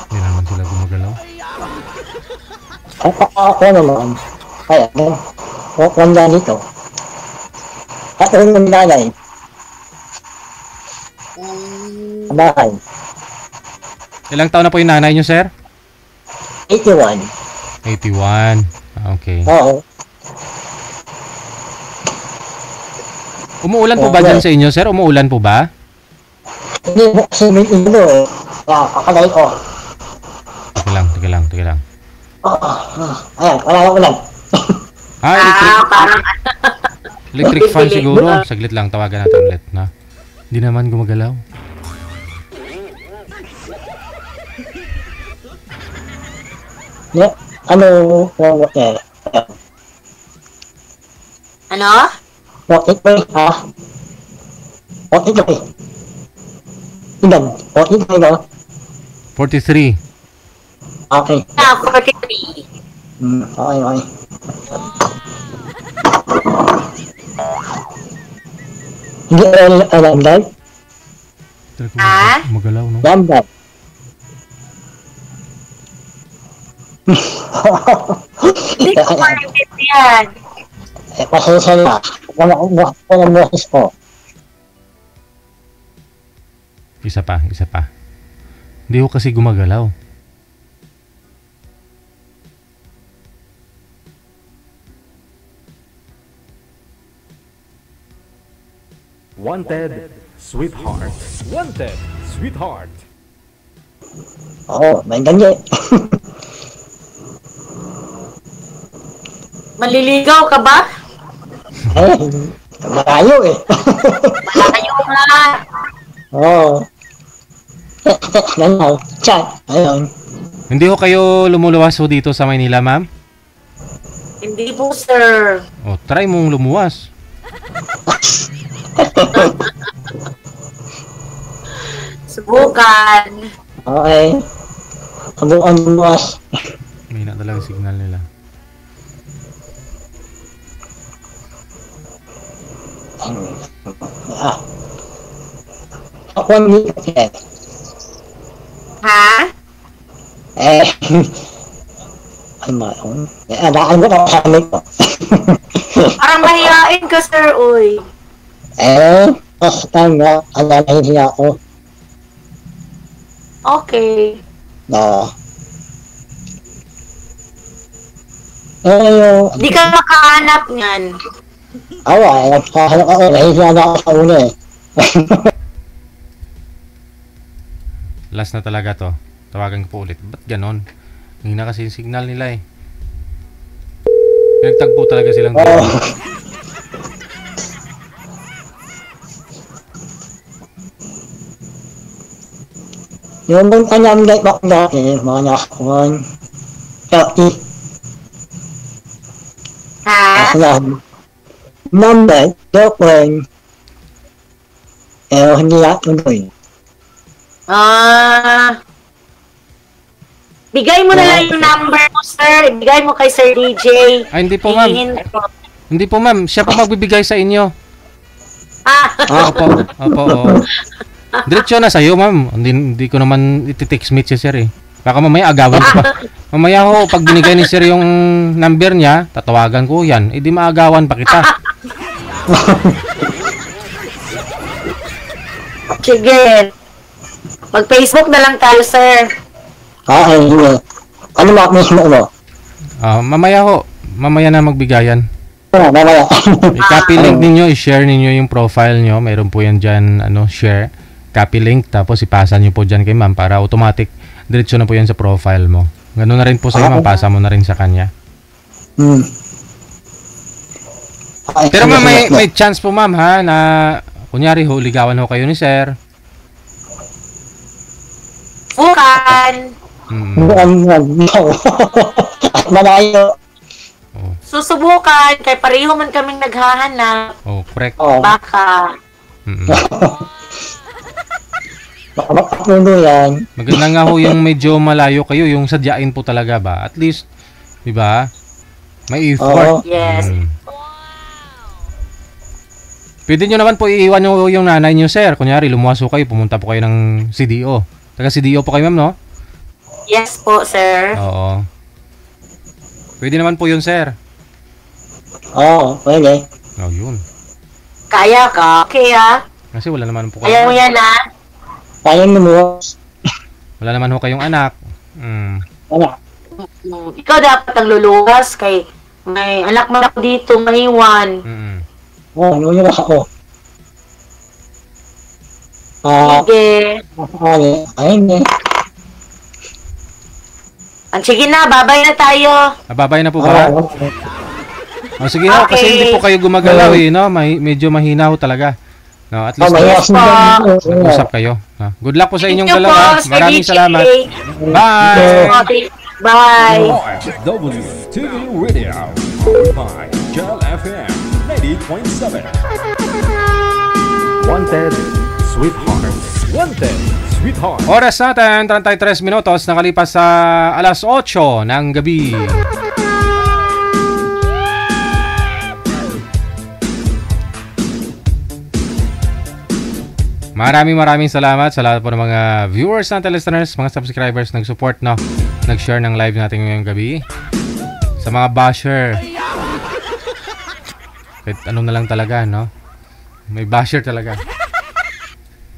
Hindi naman sila gumagalaw. Ako naman, ay ano, wala dito. At yung nanay, bahay, Ilang taon na po yung nanay nyo, sir? 81. 81. Okay. Oo. Umuulan po ba dyan sa inyo, sir? Umuulan po ba? Hindi mo kasi may ilo eh. Kakalay ko. Teka lang. Oo. Ayan, wala ko lang. Parang Electric fan siguro. Saglit lang, tawagan natin ulit. Na? Hindi naman gumagalaw. Yeah. Ano? Ano? What it way? What it way? Ilan? What it way ba? 43. Okay. 43. Okay. Hindi alam dahil? Magalaw, no? Ganda. Hindi ko maintindihan. Pasensya na. Walang boses ko. Isa pa. Hindi ko kasi gumagalaw. Wanted, sweetheart. Wanted, sweetheart. Oo, may ganyan. Maliligaw ka ba? Malayo eh. Malayo nga. Oo. Ganyan. Chat. Ayun. Hindi ko kayo lumuluwas ho dito sa Maynila, ma'am? Hindi po, sir. O, try mong lumuwas. Subukan. Okay. Subukan lumas. May na talaga signal nila. Ako ang nipit. Ha? Ano ba? Adaan ko na kasamit ko. Parang mahihain ka, sir, uy. Tama. Alalahin niya ako. Okay. No. Di ka makahanap niyan. Nagkahanap ako. Nahihiya na ako sa una eh. Last na talaga to. Tawagan ko po ulit. Ba't ganon? Hindi na kasi yung signal nila eh. Pinagtagpo talaga silang dalawa. Yung bang kanyang like back dati, mga nakakuhan. Shopee. Ha? Number, girlfriend. Hindi natuloy. Bigay mo na lang yung number mo, sir. Bigay mo kay Sir DJ. Ay, hindi po, ma'am. Hindi po, ma'am. Siya po magbibigay sa inyo. Opo. Oo. Diretso na sa'yo, ma'am. Hindi ko naman iti-text meet si sir eh. Baka mamaya agawan ko pa. Mamaya ho, pag binigay ni sir yung number niya, tatawagan ko yan. Eh di maagawan pa kita. Sige. Mag-Facebook na lang tayo, sir. Hindi. Ano ba mismo mo? Mamaya ho. Mamaya na magbigayan. Mamaya. I-copy link ninyo, i-share ninyo yung profile nyo. Mayroon po yan dyan, share. Copy link, tapos ipasa nyo po dyan kay ma'am para automatic, diretso na po yan sa profile mo. Ganun na rin po sa'yo, ma'am. Pasa mo na rin sa kanya. Pero ma'am, may chance po ma'am ha, na kunyari ho, ligawan ho kayo ni sir. Bukan. Malayo. Susubukan, kay pareho man kaming naghahanap. Correct. Baka. Baka makapuno yan. Maganda nga ho yung medyo malayo kayo, yung sadyain po talaga ba? At least, di ba? May effort. Yes. Pwede nyo naman po iiwan nyo yung nanay nyo, sir. Kunyari, lumuwas ho kayo, pumunta po kayo ng CDO. Taga CDO po kayo, ma'am, no? Yes po, sir. Oo. Pwede naman po yun, sir. Oo, pwede. Yun. Kaya ka? Kaya? Kasi wala naman po Kaya mo yan, ha? Kaya mo. Wala naman ho kayong anak. Anak. Ikaw dapat ang luluwas kay may anak man ako dito, maiwan. Luluwas ako. Sige. Ayun. Sige na, babay na tayo. Babay na po ba? Sige ho, kasi hindi po kayo gumagalaw eh, no? Medyo mahina ho talaga. No, at least mag-usap kayo. Good luck po sa inyong dalawa. Maraming salamat. Bye! Bye! OFW TV Radio, powered by Gel FM 90.7. Wanted, Sweetheart. Wanted, Sweetheart. Oras natin, 33 minutos, nakalipas sa alas 8 ng gabi. Maraming salamat sa lahat po ng mga viewers natin, listeners, mga subscribers, nag-support, no? Nag-share ng live natin ngayong gabi. Sa mga basher. Kahit ano na lang talaga, no? May basher talaga.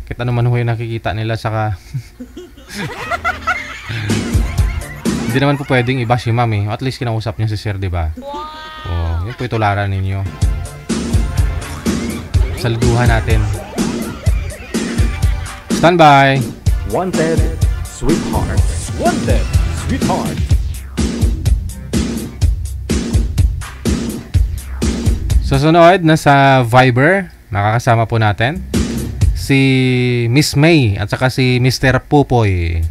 Kahit ano man ho yung nakikita nila, saka... Hindi naman po pwedeng i-bash si ma'am, eh. At least kinausap niya si sir, diba? Oh, yun po itularan ninyo. Saluduhan natin. Standby. Wanted, Sweetheart. Wanted, Sweetheart. Susunod na sa Viber, makakasama po natin si Miss May at saka si Mr. Pupoy.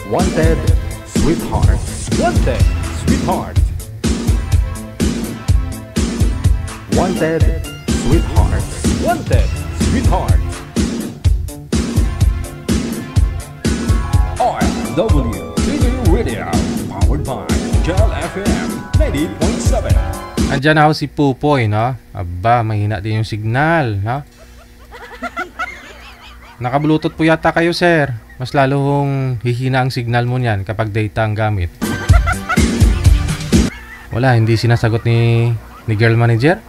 Wanted, Sweetheart. Wanted, Sweetheart. Wanted, Sweetheart. Wanted, Sweetheart. OFW TV Radio, powered by Gel FM 90.7. Andyan na ako si Pupoy, no? Aba, mahina din yung signal, no? Naka-bluetooth po yata kayo, sir. Mas lalo hong hihina ang signal mo niyan kapag data ang gamit. Wala, hindi sinasagot ni girl manager.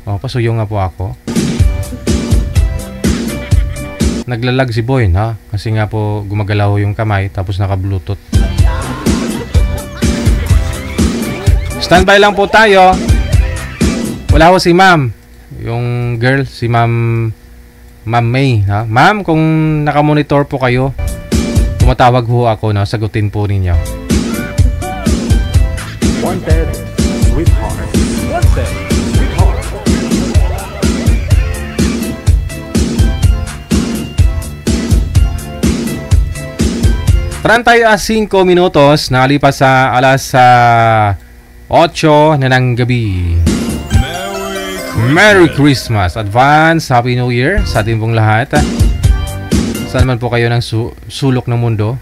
Oh, pasuyo nga po ako. Naglalag si Boy, ha? Kasi nga po gumagalaw yung kamay tapos naka-bluetooth. Standby lang po tayo. Wala ho si ma'am. Yung girl, si Ma'am May, ha? Ma'am, kung nakamonitor po kayo, tumatawag ho ako, no? Sagutin po ninyo. Wanted, Sweetheart. Wanted, Sweetheart. Trantay 5 minutos, nakalipas sa alas 8 na ng gabi. Merry Christmas! Advance Happy New Year sa ating pong lahat. Saan man po kayo ng sulok ng mundo.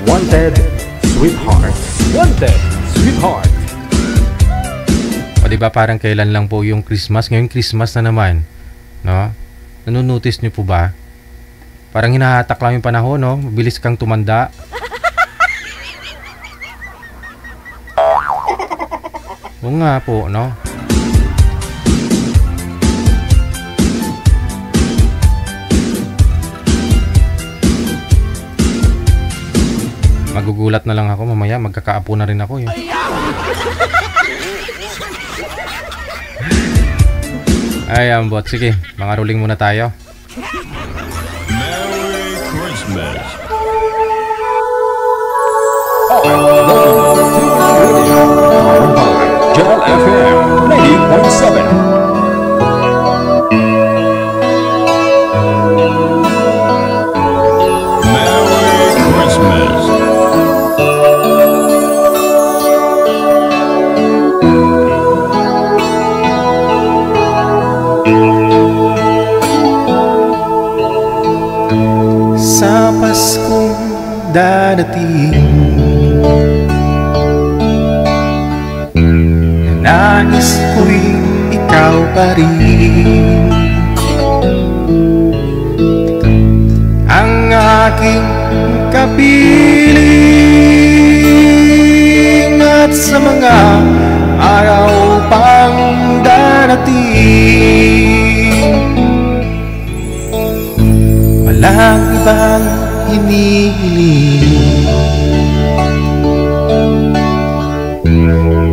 Wanted, Sweetheart. Wanted, Sweetheart. O diba parang kailan lang po yung Christmas? Ngayon Christmas na naman, no? Nanonotice nyo po ba? Parang hinahatak lang yung panahon, no? Mabilis kang tumanda. Oo nga po, no? Magugulat na lang ako mamaya, magkakaapo na rin ako, eh. Ay, ambot. Sige, mga rolling muna tayo. Merry Christmas. Gel FM 90.7. Sa Paskong dadating, nais ko'y ikaw pa rin ang aking kapiling, at sa mga araw pang darating, walang ibang hinihiling.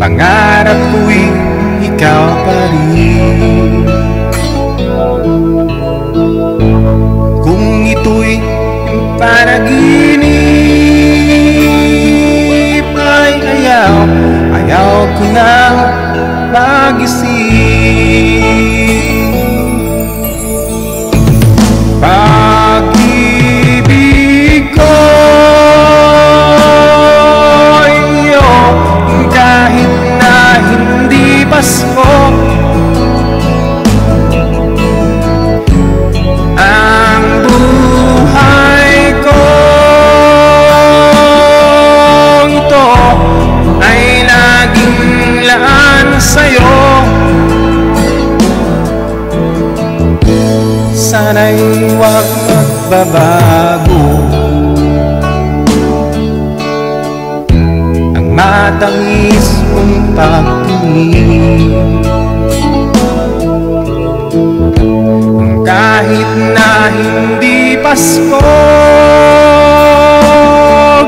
Pangarap ko'y ikaw pa rin. panaginip ay ayaw ko nang magising. Pag-ibig ko iyo, kahit na hindi Pasko, ang buhay ko ito ay laging laan sa'yo. Sana'y huwag magbabago ang matangis mong pagtingin. Kahit na hindi Pasko,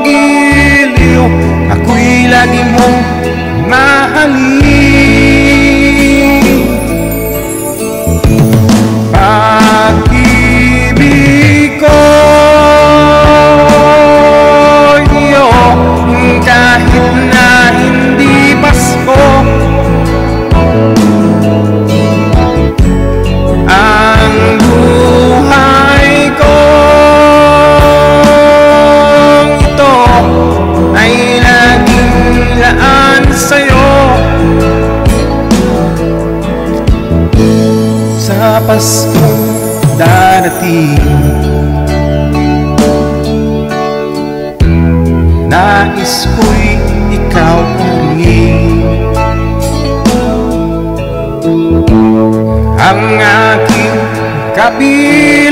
giliw, ako'y lagi mong mahalin. Pag-ibig ko iyo, kahit na hindi Pasko, ang buhay ko ito ay laging laan sa'yo. Sa Paskong darating, nais ko'y ikaw pa rin ang aking kapiling,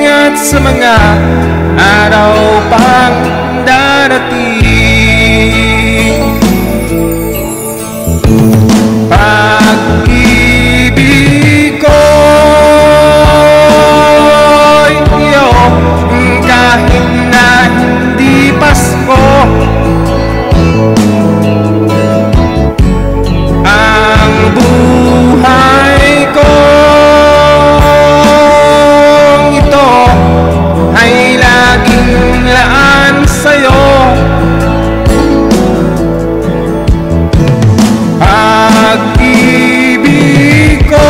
at sa mga araw pang darating, pag-ibig ko iyo, kahit na hindi Pasko, ang buhay ko ito ay laging laan sa'yo. Pag-ibig ko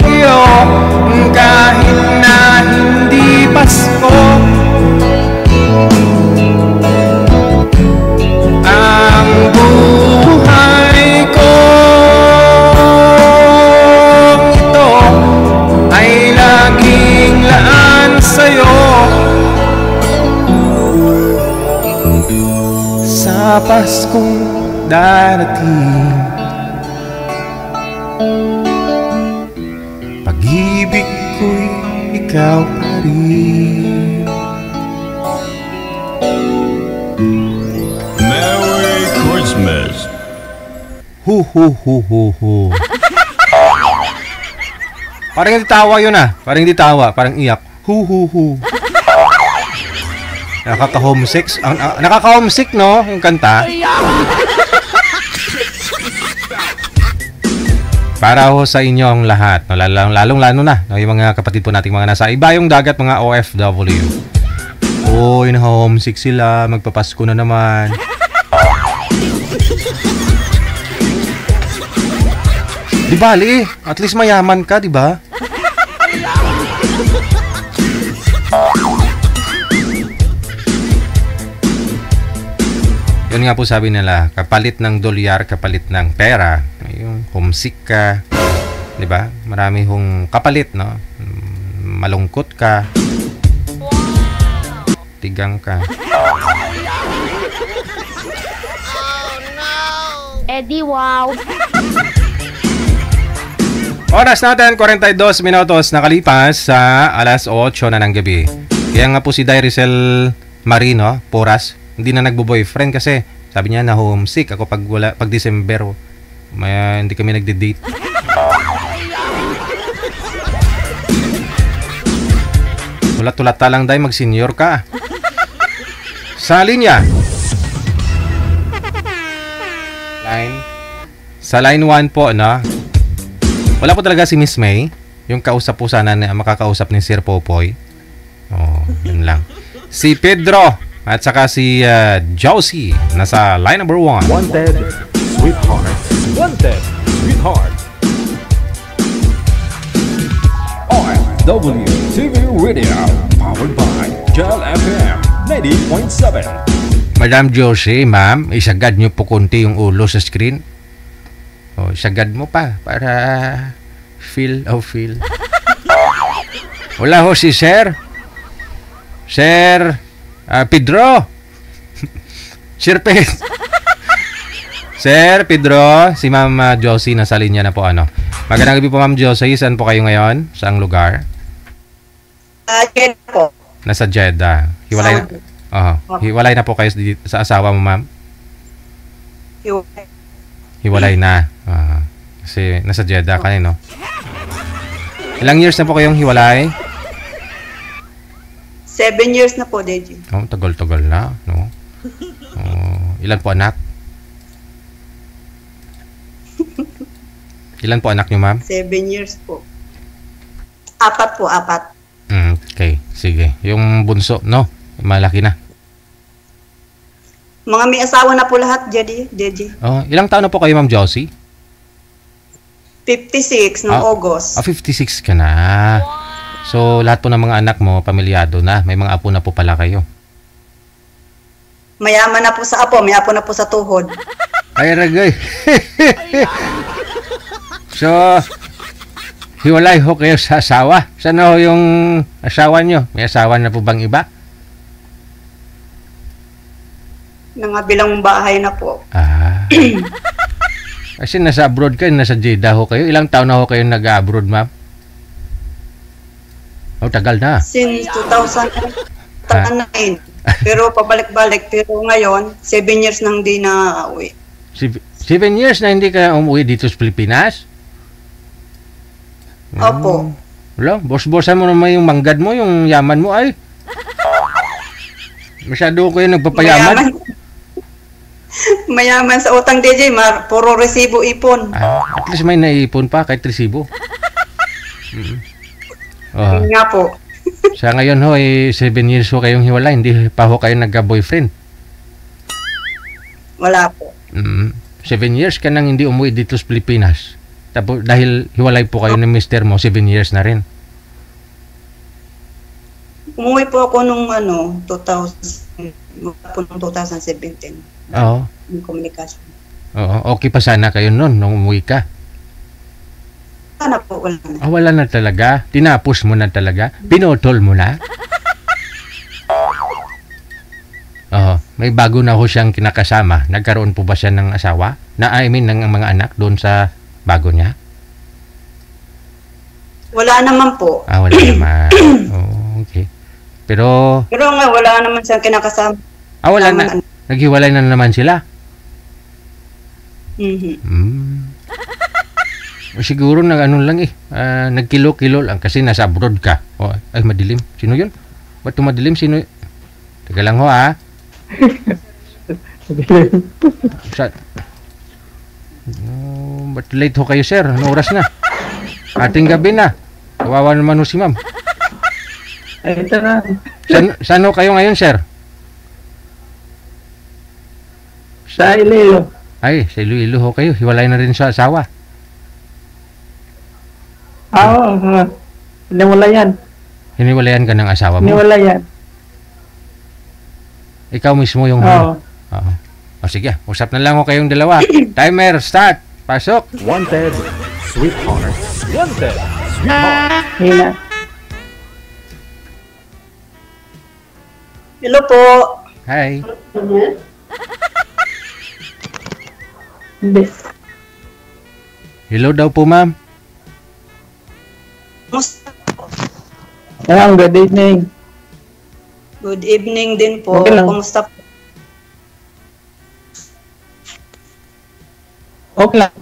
iyo, kahit na hindi Pasko, ang buhay ko ito ay laging laan sa'yo. Sa Paskong darating, pag-ibig ko'y ikaw pa rin. Merry Christmas. Hu hu hu hu hu. Parang hindi tawa yun ah. Parang hindi tawa, parang iyak. Hu hu hu. Nakaka-homesick. Nakaka-homesick, no? Yung kanta. Para ho sa inyo ang lahat, no? Lalong-lalo na, no? Yung mga kapatid po nating mga nasa ibayong dagat, mga OFW. Uy, na-homesick sila. Magpapasko na naman. Di bali, at least mayaman ka, di ba? Yun nga po sabi nila, kapalit ng dolyar, kapalit ng pera, yung homesick ka, di ba? Marami hong kapalit, no? Malungkot ka, tigang ka. Eddie, wow! Oras natin, 42 minutos nakalipas sa alas 8 na ng gabi. Kaya nga po si Dyricel Marino, Poras, hindi na nagbo-boyfriend kasi sabi niya na homesick ako pag December. Hindi kami nagde-date. Tulat-tulata lang dahil mag-senior ka. Sa linya. Sa line 1 po, no? Wala po talaga si Miss May. Yung kausap po sana na makakausap ni Sir Popoy. Oh, yun lang. Si Pedro at saka si Josie nasa line number 1. Wanted, Sweetheart. Wanted, Sweetheart. OFW TV Radio, powered by Jal FM 90.7. Madam Josie, ma'am, isagad nyo po konti yung ulo sa screen. Oh, isagad mo pa para feel. Wala ho si Sir. Sir Pedro. Sir Pedro, si Ma'am Josie nasa linya na po ano. Magandang gabi po Ma'am Josie, saan po kayo ngayon? Saang lugar? Jeddah po. Nasa Jeddah. Hiwalay na. Hiwalay na po kayo sa asawa mo, Ma'am? Hiwalay na. Kasi nasa Jeddah ka no? Ilang years na po kayong hiwalay? 7 years na po, Deji. Oh, tagal-tagal na, no? Ilan po anak? Ilan po anak niyo, ma'am? 7 years po. 4 po, 4. Okay, sige. Yung bunso, no? Malaki na. Mga may asawa na po lahat, Deji. Oh, ilang taon na po kayo, Ma'am Josie? 56 noong August. 56 ka na. So, lahat po ng mga anak mo, pamilyado na. May mga apo na po pala kayo. Mayaman na po sa apo, may apo na po sa tuhod. Ay, ragay. So, hiwalay ho kayo sa asawa. Saan ho yung asawa nyo? May asawa na po bang iba? Nangabilang bahay na po. Kasi nasa abroad kayo, nasa Jeddah ho kayo. Ilang taon na ho kayo nag-abroad, ma'am? Oh, tagal na. Since 2009. Pero pabalik-balik. Pero ngayon, 7 years nang di na uwi. 7 years na hindi ka umuwi dito sa Pilipinas? Opo. Wala, boss-bossan mo naman yung manggad mo, yung yaman mo ay. Masyado kayo nagpapayaman. Mayaman sa utang, DJ. Puro resibo ipon. At least may naipon pa kahit resibo. Nga po. Sa ngayon ho, 7 years ho kayong hiwalay. Hindi pa ho kayo nagka-boyfriend. Wala po. 7 years ka nang hindi umuwi dito sa Pilipinas. Tapos dahil hiwalay po kayo ng mister mo, 7 years na rin. Umuwi po ako nung 2017. Oo. Yung komunikasyon. Oo, okay pa sana kayo noon nung umuwi ka. Sana po, wala na. Wala na talaga. Tinapos mo na talaga. Pinutol mo na. May bago na ho siyang kinakasama. Nagkaroon po ba siya ng asawa? Ng mga anak doon sa bago niya? Wala naman po. Wala naman. Okay. Pero nga, wala naman siyang kinakasama. Wala na. Naghiwalay na naman sila? Siguro nagkilo-kilo lang kasi nasa abroad ka. Ay, madilim. Sino yun? Ba't madilim? Sino yun? Teka lang ho, ba't late ho kayo, sir? Ano oras na? Ating gabi na. Kawawa naman ho si ma'am. Ay, ito na. Saan ho kayo ngayon, sir? Sa Iloilo. Ay, sa Iloilo ho kayo. Hiwalay na rin sa asawa. Hiniwalayan. Hiniwalayan ka ng asawa mo? Hiniwalayan. Ikaw mismo yung... Oo. Sige, usap na lang ho kayong dalawa. Timer, start. Pasok. Wanted, Sweetheart. Wanted, Sweetheart. Hina. Hello po. Hi. Hindi. Hello daw po, ma'am. Good evening. Good evening din po. Okay lang. Kumusta po? Okay lang.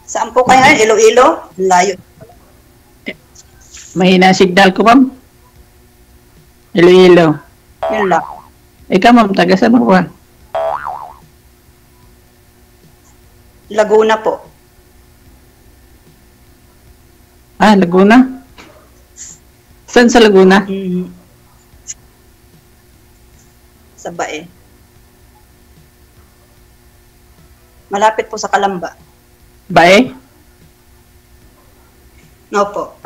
Saan po kayo? Iloilo? Layo. Mahina signal ko, ma'am. Iloilo. Yun lang. Ikaw, ma'am, taga saan mo ba? Laguna po. Laguna? Saan sa Laguna? Sa Bae. Malapit po sa Kalamba. Bae? No po.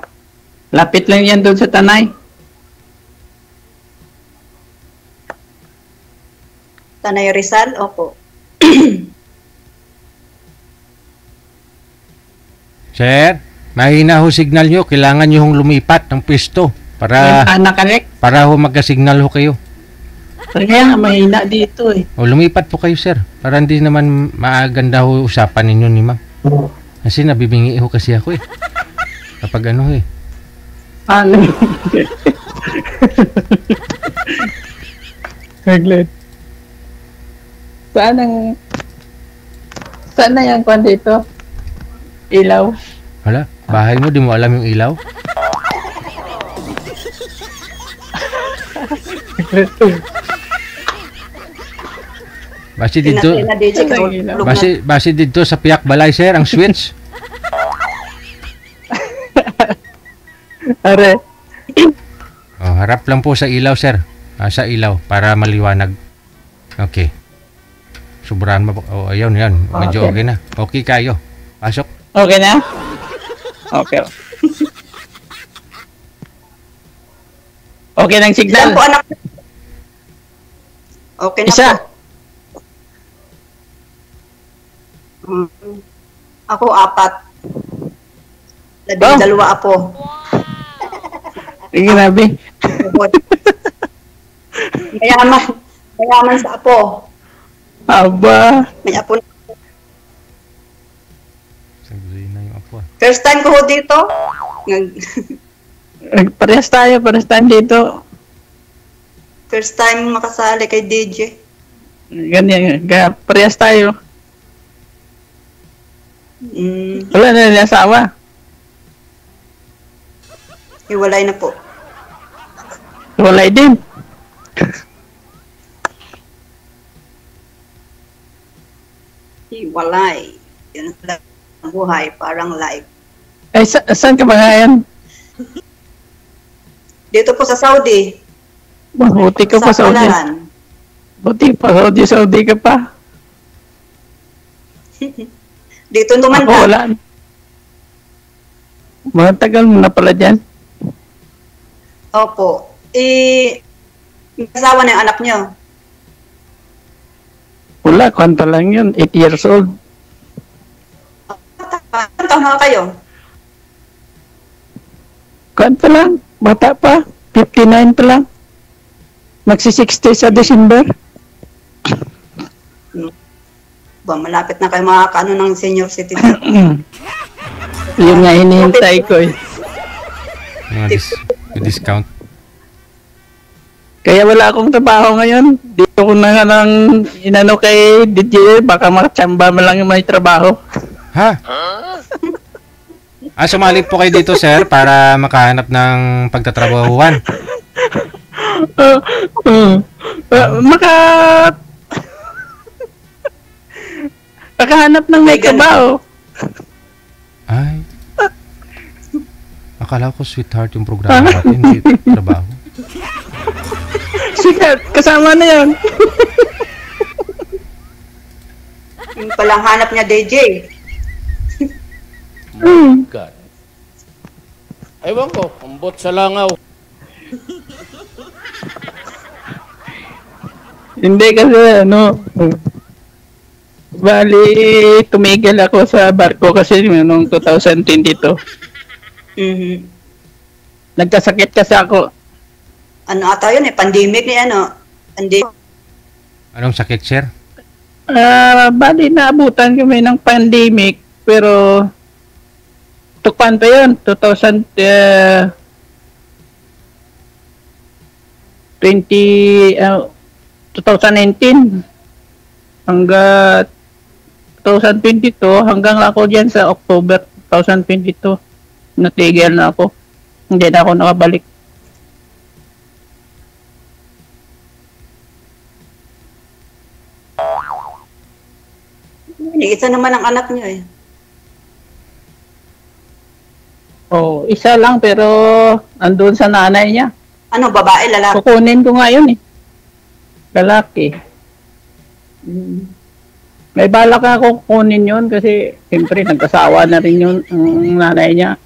Lapit lang yan doon sa Tanay. Tanay Rizal? Opo. Sir, mahina ho signal nyo. Kailangan nyo hong lumipat ng pwesto para para ho magka-signal ho kayo. Kaya nga, mahina dito eh. O lumipat po kayo, sir. Para hindi naman maaganda ho usapan ninyo ni ma'am. Kasi nabibingi ho kasi ako eh. Kapag ano eh. Ano? Saglit. Saan na yung kwan dito? Ilaw? Hala, bahay mo, di mo alam yung ilaw? Basi dito, basi dito sa Piak Balay, sir, ang switch. Are. Oh, harap lang po sa ilaw, sir. Sa ilaw, para maliwanag. Okay. Sobrahan mo. Oh, ayun, yan. Medyo okay na. Okay kayo. Pasok. Okay na? Okay. Okay ng signal. Ilan po anak? Okay na Isa. po. Ako 4. Dalawa apo. Grabe. Mayaman sa apo. Aba. May apo na. Sabi na yung apo. First time ko ho dito. Parehas tayo dito. First time makasali kay DJ. Ganyan, parehas tayo. Wala na yung asawa. Hiwalay na po. Hiwalay din. Hiwalay. Yan ang buhay, parang life. Ay, saan ka ba ngayon? Dito po sa Saudi. Buti ka pa Saudi. Palaran. Buti pa Saudi ka pa. Dito tumanda. Ako wala. Mga tagal mo na pala dyan. Opo. May asawa na yung anak nyo. Wala, kwanta lang yun. 8 years old. Ilan taon na kayo? Kwanta lang. Bata pa. 59 pa lang. Magsi-60 sa December. Ba, malapit na kayo makakaano ng senior citizen. Yun nga hinihintay ko eh. Discount. Kaya wala akong trabaho ngayon. Dito ko na nga nang inano kay DJ, baka makatsamba mo lang yung may trabaho. Ha? Sumali po kayo dito, sir, para makahanap ng pagtatrabahuan. Makahanap ng may trabaho. Ay. Akala ko sweetheart yung programa natin, hindi trabaho. Sige, kasama na yan. Yung palang hanap niya, DJ. God. Ewan ko, ambot sa langaw. Hindi kasi bali tumigil ako sa barko kasi noong 2022. Nagkasakit kasi ako. Ano ata yun eh, pandemic ni ano. Anong sakit, sir? Bali naabutan kami ng pandemic pero tukpan pa yun, 2019 hanggang 2022 hanggang ako dyan sa October 2022 natigil na ako, hindi na ako nakabalik. Isa naman ang anak niyo eh. Oo, isa lang pero andun sa nanay niya. Ano, babae, lalaki? Kukunin ko ngayon eh. Lalaki. May balak ako kukunin yun kasi siyempre nagkasawa na rin yun ang nanay niya.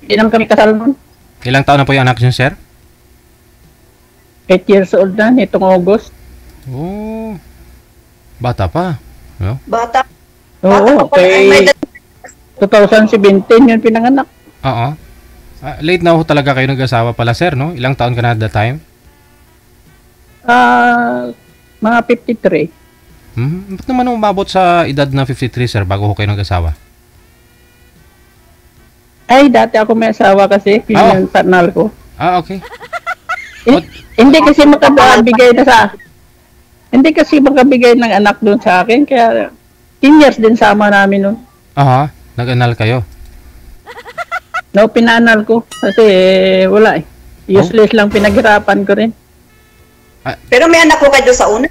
Ilang kami kasal nun? Ilang taon na po yung anak niyo, sir? 8 years old na nitong August. Oh. Bata pa. No? Bata. Oo, kay 2017 yun pinanganak. Oo. Late na ho talaga kayo nag-asawa pala, sir, no? Ilang taon ka na at that time? Mga 53. Ba't naman umabot sa edad na 53, sir, bago ho kayo nag-asawa? Ay, dati ako may asawa kasi, yung partner ko. Okay. Hindi kasi makabigay na sa... Hindi kasi makabigay ng anak doon sa akin, kaya 10 years din sama namin noon. Aha, nag-anal kayo? No, pinaanal ko. Kasi wala eh. Useless lang, pinaghirapan ko rin. Pero may anak ko kayo sa una.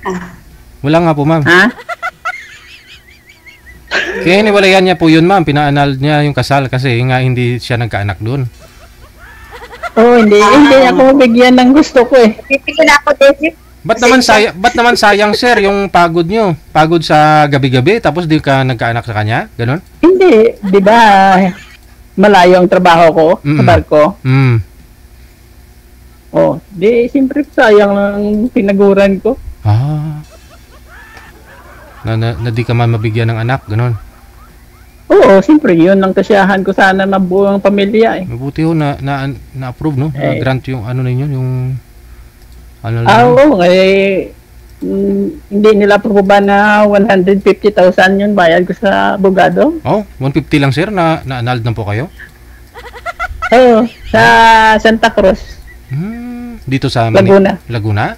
Wala nga po, ma'am. Ha? Kaya hiniwalayan niya po yun, ma'am. Pinaanal niya yung kasal kasi nga hindi siya nagkaanak doon. Hindi ako mabigyan ng gusto ko eh. Pipigyan ako, Daisy. Ba't naman sayang, sir, yung pagod nyo? Pagod sa gabi-gabi, tapos di ka nagkaanak sa kanya? Ganon? Hindi. Di ba, malayo ang trabaho ko sa barko? Di, siyempre sayang lang pinaguran ko. Na di ka man mabigyan ng anak, ganon? Oo, siyempre, yun ang kasiyahan ko sana mabuo ang pamilya eh. Mabuti ho na-approve, no? Na-grant yung ano ninyo, yung... Oo, hindi nila aproban na 150,000 yun bayad ko sa abogado. 150 lang, sir, na-annulled na po kayo? Oo, sa Santa Cruz. Dito sa Laguna. Laguna?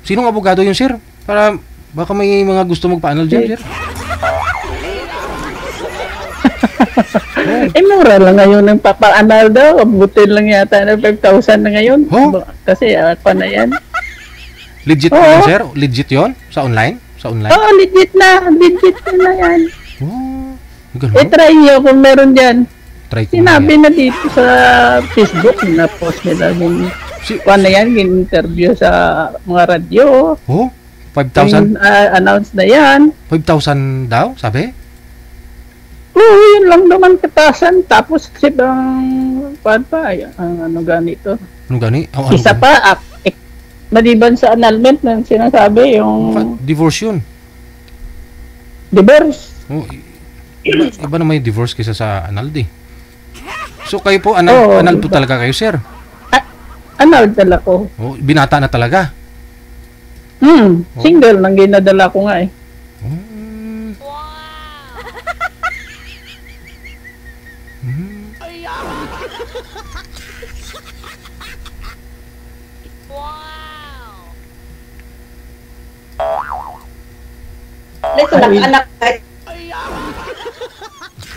Sinong abogado yun, sir? Para baka may mga gusto magpa-annul dyan, sir. Mura lang ngayon ng papa-annul daw. Abutin lang yata na 5,000 na ngayon. Kasi ako na yan. Legit yun, sir? Legit yun? Sa online? Legit na. Legit na yan. Ganun? Try nyo kung meron dyan. Sinabi na dito sa Facebook na post nila yung na yan, interview sa mga radyo. 5,000? Announce na yan. 5,000 daw, sabi? Yun lang naman katasan. Tapos kasi ang ano ganito. Ano gani? Isa pa, maliban sa annulment ng sinasabi, yung... Divorce yun. Divorce? Iba na may divorce kaysa sa annulled eh. So kayo po, annulled po talaga kayo, sir? Annulled talaga ko. Binata na talaga? Single nang ginadala ko nga eh.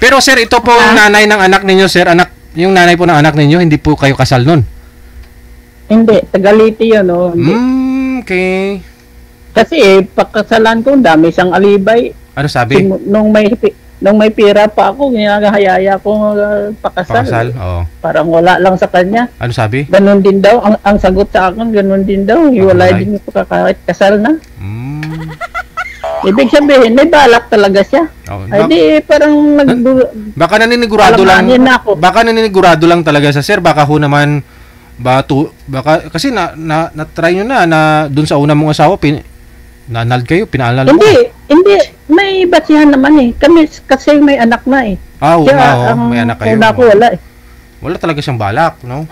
Pero sir, ito po yung nanay ng anak ninyo, sir. Yung nanay po ng anak ninyo, hindi po kayo kasal nun? Hindi, Tagaliti yun. Okay. Kasi pagkasalan ko, dami siyang alibay. Ano sabi? Nung may pira pa ako, ginagahayaya ko pakasal. Parang wala lang sa kanya. Ano sabi? Ganon din daw. Ang sagot sa akin, ganon din daw. Hiwalay din ko kahit kasal na. Ibig sabihin, may balak talaga siya. Ay di, parang baka naninigurado lang. Baka naninigurado lang talaga sa sir. Baka ho naman, baka, kasi na-try nyo na dun sa unang mong asawa, na-annulled kayo, pinaalala mo. Hindi, may basihan naman eh. Kami kasi may anak na eh. May anak kayo. Wala eh. Wala talaga siyang balak, no?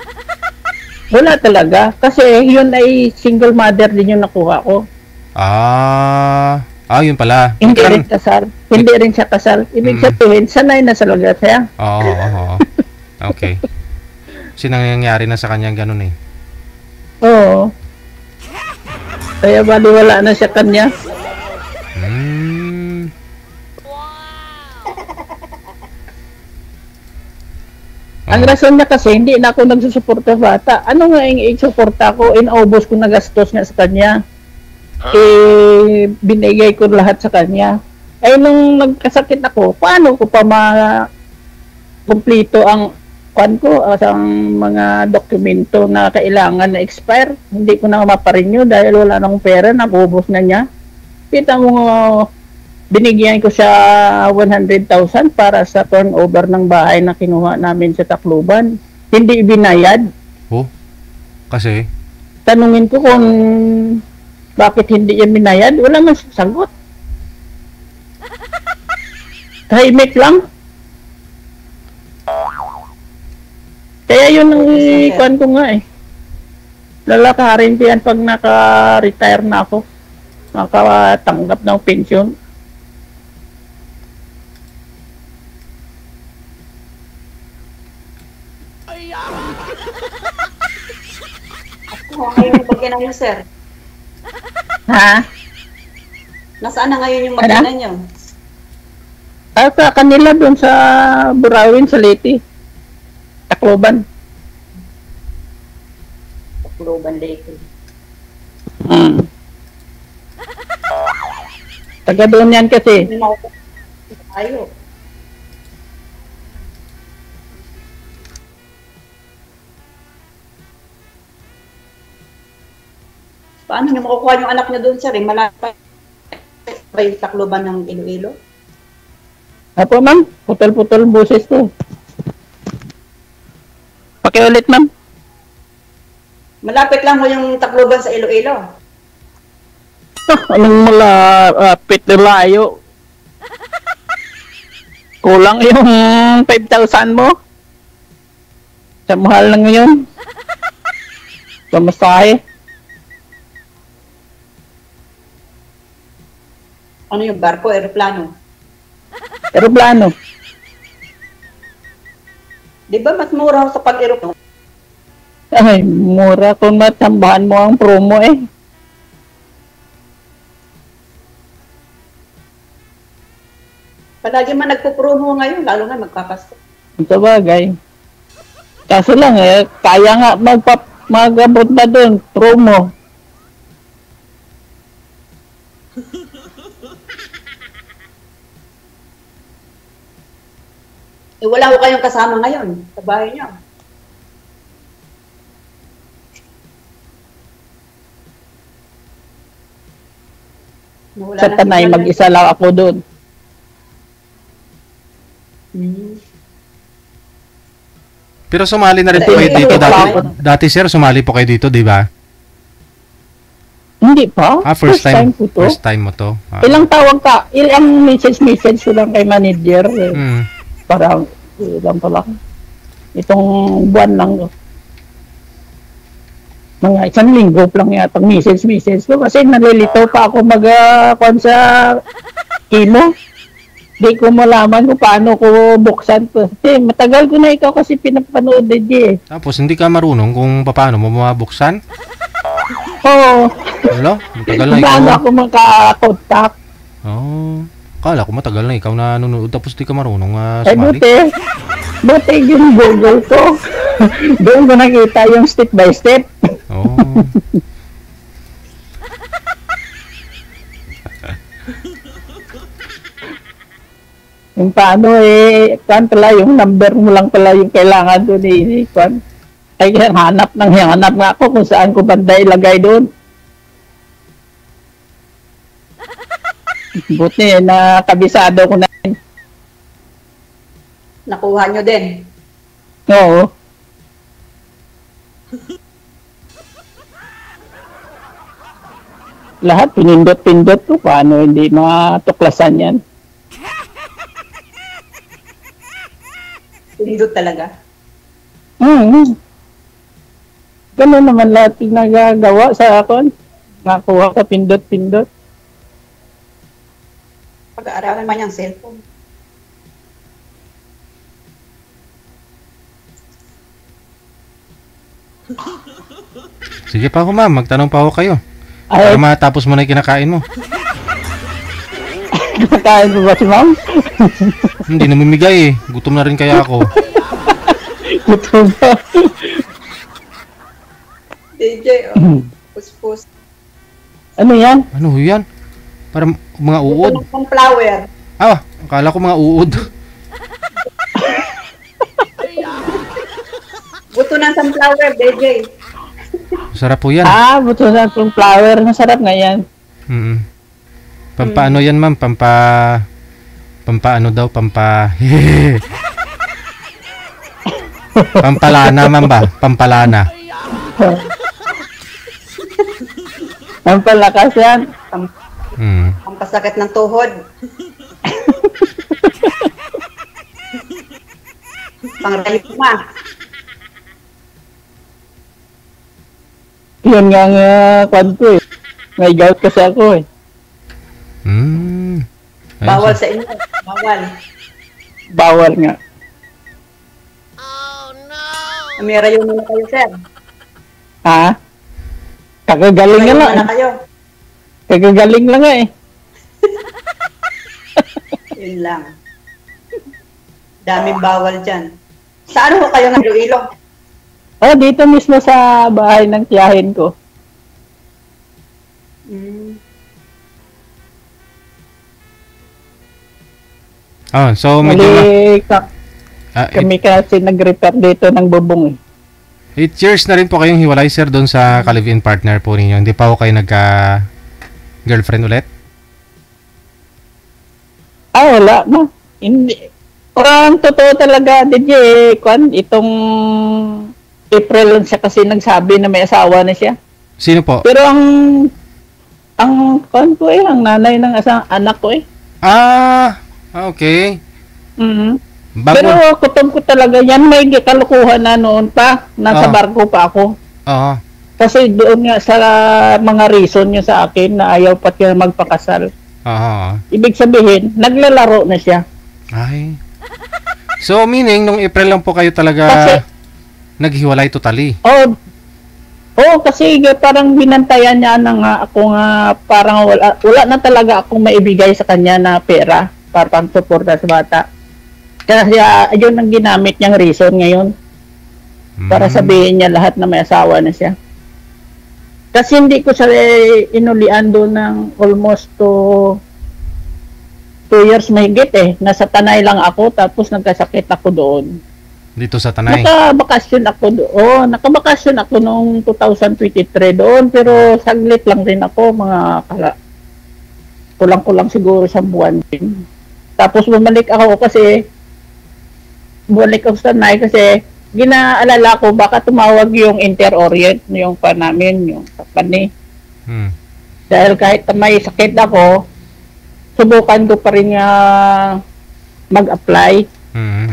Wala talaga. Kasi yun ay single mother din yung nakuha ko. Yun pala. Hindi rin kasal. Hindi rin siya kasal. Ibig sabihin, sanay na sa lugar siya. Okay. Kasi nangyayari na sa kanya ganun eh. Oo. Kaya baliwala na siya kanya. Ang rason niya kasi, hindi na ako nagsusuporta bata. Ano nga yung i-suporta ko? Inaubos ko na gastos nga sa kanya. Binigay ko lahat sa kanya. Nung nagkasakit ako, paano ko pa kumpleto ang kwan ko, ang mga dokumento na kailangan na expire. Hindi ko na maparenew dahil wala nang pera, naubos na niya. Kita mo, binigyan ko siya 100,000 para sa turnover ng bahay na kinuha namin sa Tacloban. Hindi ibinayad. Oh, kasi? Tanungin ko kung bakit hindi yan binayad, wala man sagot. Tahimik lang. Kaya yun ang ikuan ko nga eh. Lalakarin ko yan pag naka-retire na ako. Nakatanggap ng pension. Ako, ngayon yung bagyan niyo, sir. Ha? Nasaan na ngayon yung bagyan niyo? Sa kanila doon sa Burawin, sa Leyte. Tacloban. Tacloban, Leyte. Taga doon yan kasi. Ayo. Paano niyo makukuha yung anak niyo doon, sir? Malapit ba yung Tacloban ng Iloilo? Apo, ma'am. Putol-putol boses ko. Pakiulit, ma'am. Malapit lang mo yung Tacloban sa Iloilo. Anong malapit na layo? Kulang yung 5,000 mo? Sa mahal na ngayon. Pamasahe. Ano yung barko, aeroplano? Aeroplano. Di ba mas mura sa pag-aeroplano? Ay, mura kung matambahan mo ang promo eh. Palagi man nagpo-promo ngayon, lalo na magpapasko. Sa bagay. Kaso lang eh, kaya nga mag-abot na doon, promo. Eh, wala ko kayong kasama ngayon sa bahay niyo. Sa Tanay, mag-isa lang ako doon. Pero sumali na rin po kayo dito dati sir, sumali po kayo dito, di ba? Hindi pa. First time ko to. First time mo to. Ilang tawag ka? Ilang message ko lang kay manager. Parang ilang pa lang. Itong buwan lang. Mga isang linggo lang yata message ko kasi nalilito pa ako mag-kuan sa Kimo. Di ko malaman kung paano ko buksan to. Matagal ko na ikaw kasi pinapanood eh. Tapos hindi ka marunong kung paano mo mabuksan? Oo. Hello? Matagal na ikaw. Paano ako makakontak? Oh. Kala ko matagal na ikaw na nanonood tapos di ka marunong sumali. Buti yung Google ko. Doon ko nakita yung step by step. Oh. Yung paano kan pala yung number mo lang pala yung kailangan doon kan. Ay hanap nga ako kung saan ko banda ilagay doon. Buti na kabisado ko na. Nakuha nyo din? Oo. Lahat pinindot-pindot ko. Paano hindi matuklasan yan? Pinindot talaga? Ganun naman lahat nagagawa sa akon. Nakuha ka pindot-pindot. Pag-aaralan man yung cellphone. Sige pa ako ma'am, magtanong pa ako kayo. Para matapos mo na yung kinakain mo. Kinakain mo ba si ma'am? Hindi namimigay eh. Gutom na rin kaya ako. Gutom ba? DJ, puspus. Ano yan? Ano yan? Para mga uod. Ito ng flower. Akala ko mga uod. Buto ng sunflower, BJ. Sarap po yan. Buto ng sunflower. Masarap nga yan. Pampaano yan, ma'am? Pampaano daw? Pampalana, ma'am ba? Pampalana. Pampalakas yan. Pampasakit ng tuhod. Pangrayuma. Yun nga kwan ko eh. May gout kasi ako eh. Bawal sa inyo. Bawal. Bawal nga. May rayuma na kayo, sir. Kakagaling nga lang. Na kayo. Kakagaling lang nga eh. Yun lang. Daming bawal dyan. Saan ho kayo ng Iloilo? Dito mismo sa bahay ng tiyahin ko. So medyo kami kasi nag-repair dito ng bubong eh. 8 years na rin po kayong hiwalay, sir, doon sa ka-live-in partner po ninyo. Hindi pa ako kayo nagka-girlfriend ulit? Wala na. Hindi. Parang totoo talaga, DJ, itong April lang siya kasi nagsabi na may asawa na siya. Sino po? Pero ang nanay ng anak ko eh. Okay. Pero kutom ko talaga yan, may kalukuhan na noon pa, nasa barko pa ako. Kasi doon nga sa mga reason niya sa akin na ayaw pa siya magpakasal. Ibig sabihin, naglalaro na siya. So meaning, nung April lang po kayo talaga naghiwalay totally? Kasi parang binantayan niya na nga ako nga parang wala na talaga akong maibigay sa kanya na pera para pang suporta sa bata. Kaya yun ang ginamit niyang reason ngayon para sabihin niya lahat na may asawa na siya. Kasi hindi ko siya inulian doon ng almost 2 years mahigit eh. Nasa Tanay lang ako tapos nagkasakit ako doon. Dito sa Tanay? Nakabakasyon ako doon. Nakabakasyon ako noong 2023 doon pero saglit lang din ako. Kulang-kulang siguro sa buwan din. Tapos bumalik ako sa Tanay kasi ginaalala ko baka tumawag yung Inter-Orient yung pa namin, yung company. Dahil kahit may sakit ako, subukan ko pa rin mag-apply.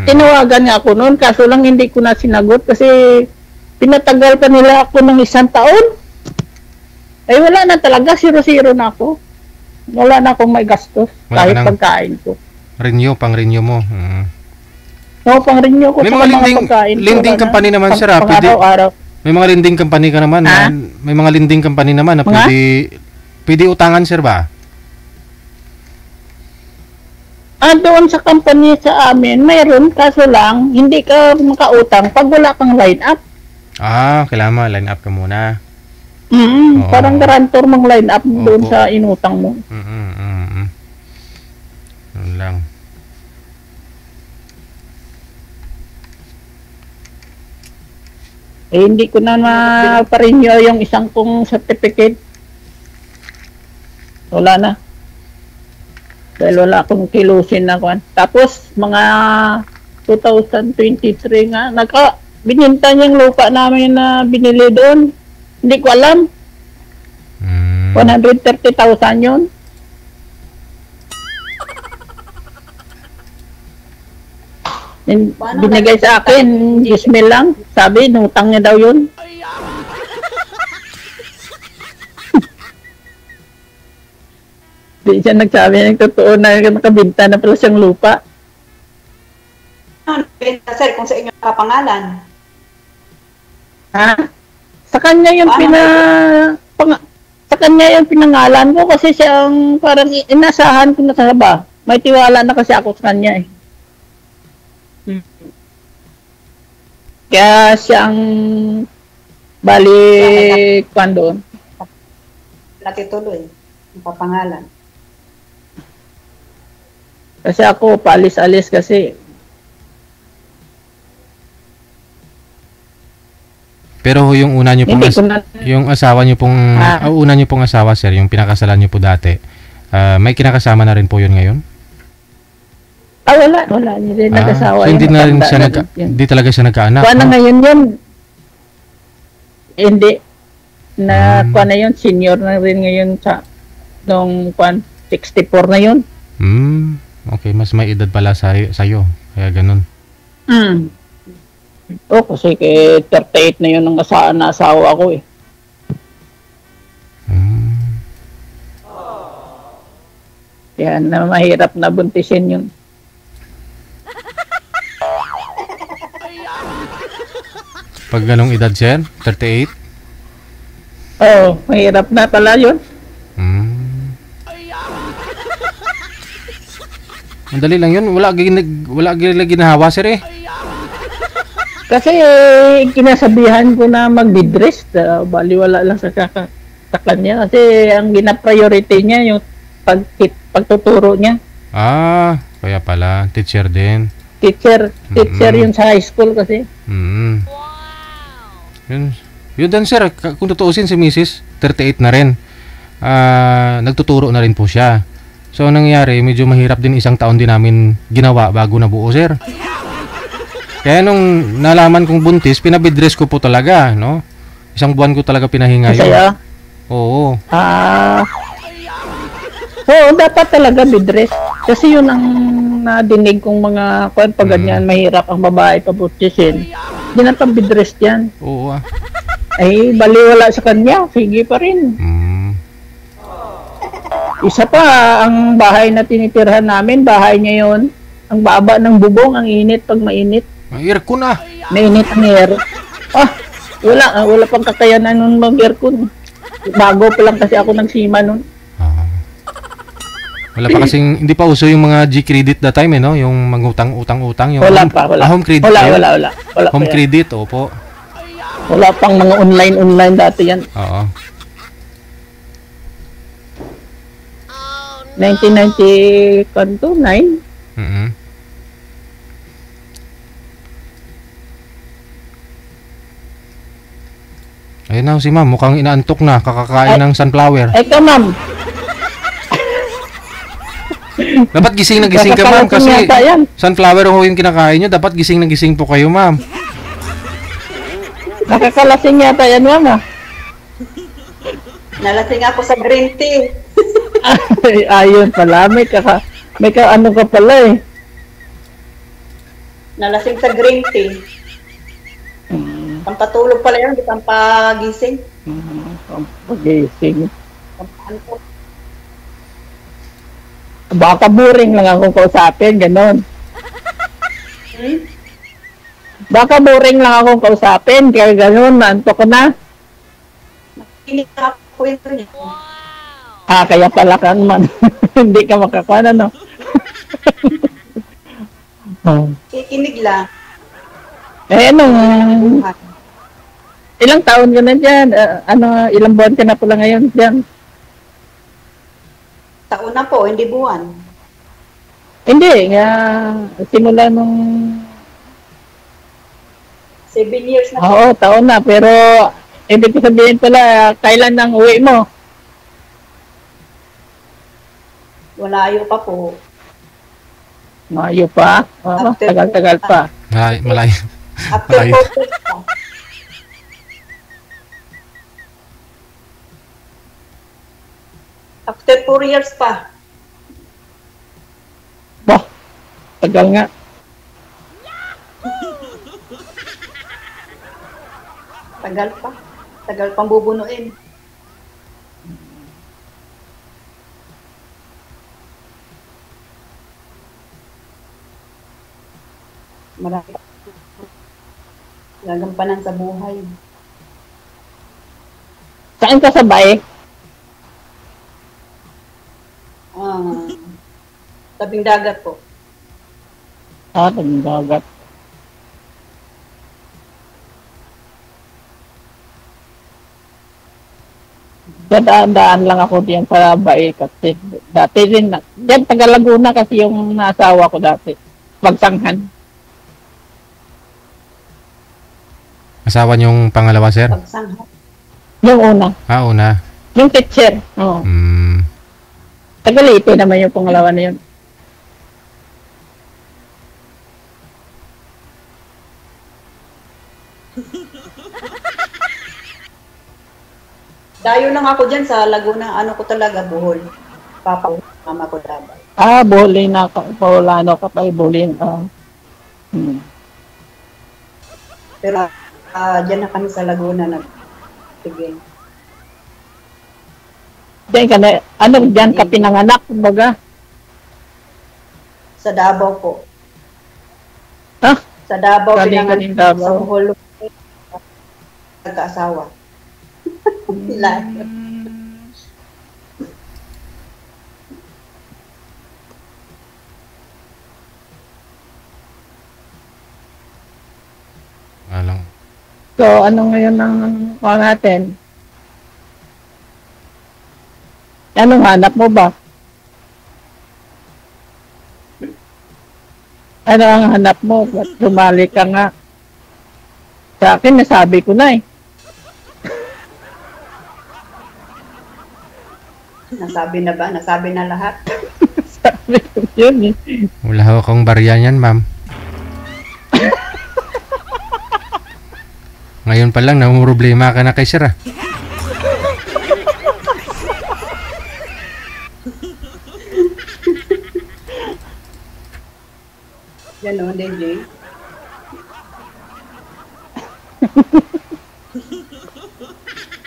Tinawagan nga ako noon, kaso lang hindi ko na sinagot kasi pinatagal pa nila ako ng 1 taon. Ay wala na talaga, 0-0 na ako. Wala na akong may gastos kahit pagkain ko. Pang-renew mo. Pang-renew ko may mga lending company naman, sir. May mga lending company ka naman. May mga lending company naman na pwede utangan, sir ba? Doon sa company sa amin, mayroon, kaso lang, hindi ka makautang pag wala kang line up. Kailangan line up ka muna. Parang garantor mong line up doon sa inutang mo. Yun lang. Hindi ko na ma-renew yung isang kong certificate. Wala na. Dahil wala akong kilusin na kwan. Tapos, mga 2023 nga, bininta niyang lupa namin na binili doon. Hindi ko alam. 130,000 yun. Binigay sa akin, 10,000 lang. Sabi, nutang niya daw yun. Di siya nagsabi ng totoo na nakabinta na pala siyang lupa. Sir, kung sa inyo nakapangalan. Sa kanya yung sa kanya yung pinangalan ko kasi siyang parang inasahan ko na sa ba. May tiwala na kasi ako sa kanya eh. Kaya siyang balik doon. Nakituloy. Papangalan. Kasi ako paalis-alis kasi Pero yung una niyo pong Hindi ko na- yung asawa niyo pong una niyo pong asawa, sir, yung pinakasalan niyo po dati. May kinakasama na rin po yun ngayon? Wala. Hindi rin nag-asawa. So hindi yun, na rin matanda siya na nagka, yun. hindi talaga siya nagkaanak. Kuha na no? ngayon yun. Hindi. Kuha na yun. Senior na rin ngayon sa nung 64 na yun. Okay, mas may edad pala sa'yo. Kaya ganun. Kasi 38 na yun ang asawa ko eh. Yan, na mahirap na buntisin yun. Pag ganong edad, sir? 38? Mahirap na pala yun. Ang dali lang yun. Wala ginahawa, sir eh. Kasi kinasabihan ko na mag-bidrest. Baliwala lang sa kanya. Kasi ang gina-priority niya yung pagtuturo niya. Kaya pala. Teacher din. Teacher yun sa high school kasi. Yun din, sir. Kung tutuusin si Mrs., 38 na rin. Nagtuturo na rin po siya. So, ang nangyari, medyo mahirap din, 1 taon din namin ginawa bago nabuo, sir. Kaya nung nalaman kong buntis, pinabidress ko po talaga, no? 1 buwan ko talaga pinahinga yun. Masaya? Oo. Dapat talaga bidress. Kasi yun ang nadinig kong mga pag ganyan, mahirap ang babae pabutisin. Hindi na pang-bidress yan. Oo Ay, baliwala sa kanya. Sige pa rin. Isa pa, ang bahay na tinitirhan namin, bahay niya yun. Ang baba ng bubong, ang init pag mainit. Aircon na. Mainit ang air. Wala pang kakayanan nun mag-aircon. Bago pa lang kasi ako nagsima nun. Wala pa kasing, hindi pa uso yung mga G-credit that time, no? Yung mangutang-utang-utang. Yung Wala pa. home credit. Wala Home pa yan. credit, opo. Wala pang mga online dati yan. Oo. 1990 kanto, 9? Ayun na si ma'am, mukhang inaantok na, kakakain ng sunflower. Ito ma'am. Dapat gising na gising ka ma'am kasi sunflower ho yung kinakain nyo, dapat gising na gising po kayo ma'am. Nakakalasing yata yan ma'am. Nalasing ako sa green tea. Ayun pala, may ano ka pala eh. Nalasing sa green tea. Pampatulog pala yun, di pampagising. Pagising. Baka boring lang akong kausapin, ganon. Baka boring lang akong kausapin, kaya ganon, naantok ko na. Nakikinig ako ito niya. Kaya pala ka naman. Hindi ka makakuha no? Kikinig lang. Ilang taon ka na dyan? Ilang buwan ka na pala ngayon dyan? Taon na po, hindi buwan. Hindi, simula nung 7 years na po. Oo, taon na, pero ibig ko sabihin pala, kailan nang uwi mo? Malayo pa po. Malayo pa? Oo, tagal-tagal pa. Malayo. After 4 years pa. After 4 years pa. Tagal nga. Tagal pa. Tagal pang bubunuin. Marami pa gagampanan sa buhay. Saan ka sabay? Tabing dagat po. Tabing dagat. Dadaan lang ako diyan sa Bae kasi dati rin, diyan taga Laguna kasi yung nasawa ko dati. Pagsanghan. Asawa niyong pangalawa, sir? Pagsanghat. Yung una. Una. Yung teacher. Oo. Tagalito naman yung pangalawa na yun. Dayo lang ako dyan sa Laguna. Ano ko talaga, Bohol. Papa, mama ko dapat. Bowling na ka. Paulano ka pa, bowling. Pero dyan na kami sa Laguna nag-tigil. Diyan ka na, dyan ka pinanganak, kumbaga? Sa Davao po. Ha? Sa Davao, Galing pinanganak Davao. sa Bohol. Nagkaasawa. Alang. So, ano ngayon ang kuha natin? Anong hanap mo ba? Ano ang hanap mo? Ba't sumali ka nga? Sa akin, nasabi ko na eh. Nasabi na ba? Nasabi na lahat? Sabi ko yun eh. Wala ho akong barya niyan, ma'am. Ngayon pa lang, namumroblema ka na kay sir, ah. Yan o, DJ.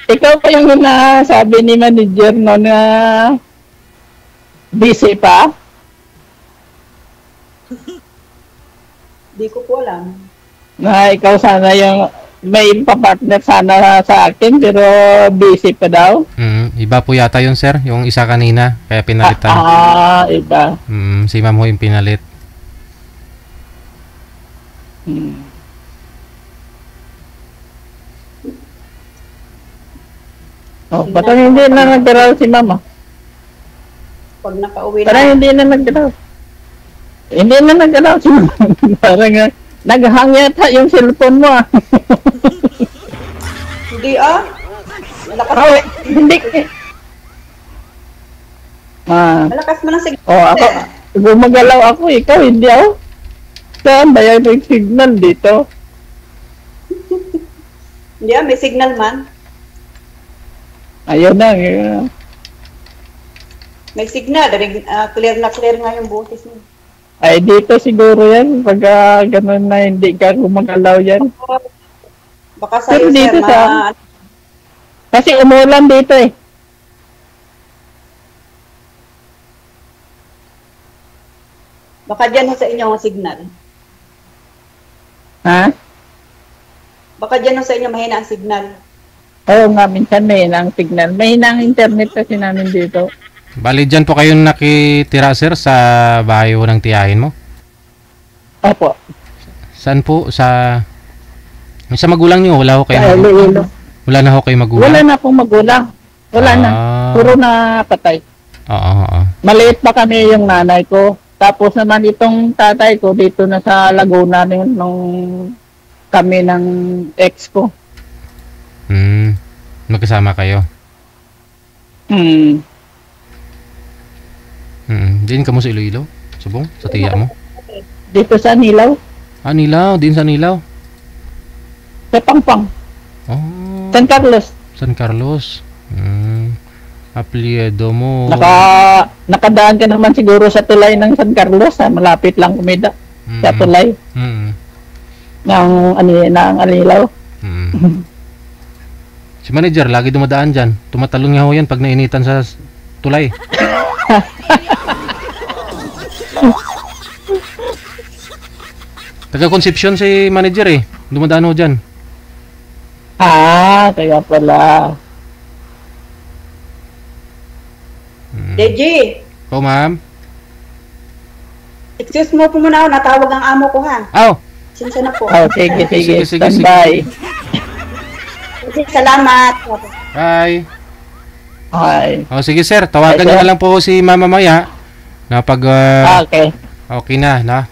Ikaw pa yung sabi ni manager no na busy pa? Di ko po alam. Na ikaw sana yung may papartner sana sa akin pero busy pa daw. Iba po yata yun, sir. Yung isa kanina. Kaya pinalitan. Iba. Si ma'am ho yung pinalit. Parang hindi na nagdaraw si mama. Pag nakauwi Parang hindi na nagdaraw. Hindi na nagdaraw si mama. Parang naghang yata yung cellphone mo ah. Hindi ah. Malakas hindi. Malakas mo lang signal. Ako, gumagalaw ako, ikaw hindi ako. Saan ba yung signal dito? Hindi ah, may signal man. Ayun na. May signal. Clear na clear nga yung boses mo. Ay, dito siguro yan. Pag gano'n na hindi ka gumagalaw yan. Baka sa'yo, dito sir, kasi umulan dito eh. Baka dyan sa inyo ang signal. Ha? Baka dyan sa inyo mahina ang signal. Oo nga, minsan may hinang signal. May hinang internet kasi namin dito. Bali, dyan po kayong nakitira, sir, sa bahay ho ng tiyahin mo? Opo. Saan po? Sa magulang nyo? Wala ho kayo magulang? Wala na ho kayo magulang? Wala na akong magulang. Wala na. Puro na patay. Oo. Maliit pa kami yung nanay ko. Tapos naman itong tatay ko dito na sa Laguna nung kami ng ex ko. Magkasama kayo? Din ka mo sa Iloilo? Subong? Sa tiya mo? Dito sa Nilaw. Nilaw? Din sa Nilaw? Sa Pangpang. San Carlos. San Carlos. Apelyido mo. Nakadaan ka naman siguro sa tulay ng San Carlos. Malapit lang kumida. Sa tulay. Ng Anilaw. Si manager, lagi dumadaan dyan. Tumatalon nga ho yan pag nainitan sa tulay. Taga-Concepcion si manager eh. Dumadaan ho dyan. Kaya pala. DJ! Po, ma'am? Excuse mo po muna ako. Natawag ang amo ko ha. Sinsa na po. Sige. Standby. Salamat. Bye. Hi. Sige sir, tawagan niyo na lang po si Mama Maya na pag okay na, na.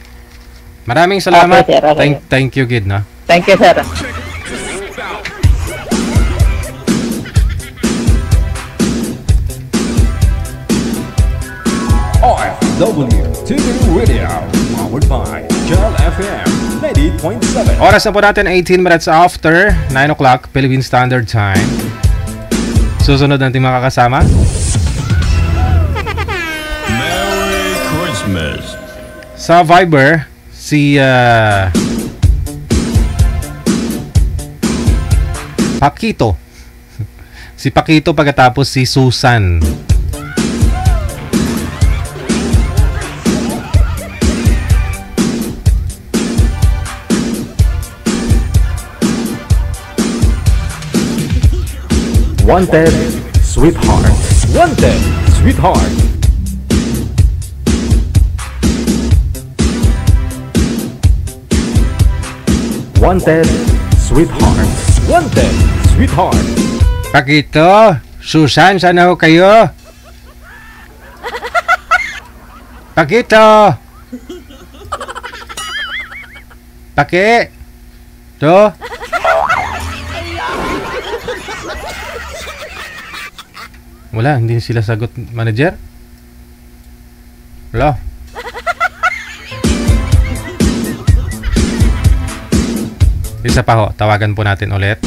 Maraming salamat. Okay, sir, okay. Thank you, Gid, na. Thank you, sir. OFW TV Radio, powered by Jal FM 90.7. Oras na po natin 18 minutes after 9 o'clock Philippine Standard Time. Susunod natin makakasama. Merry Christmas. Sa Viber, si Pakito. Si Pakito pagkatapos si Susan. Wanted, sweetheart. Wanted, sweetheart. Wanted, sweetheart. Wanted, sweetheart. Pakito, Susan, sana ho kayo? Pakito! Paki! To? Wala, hindi sila sagot, manager. Wala. Isa pa ho, tawagan po natin ulit.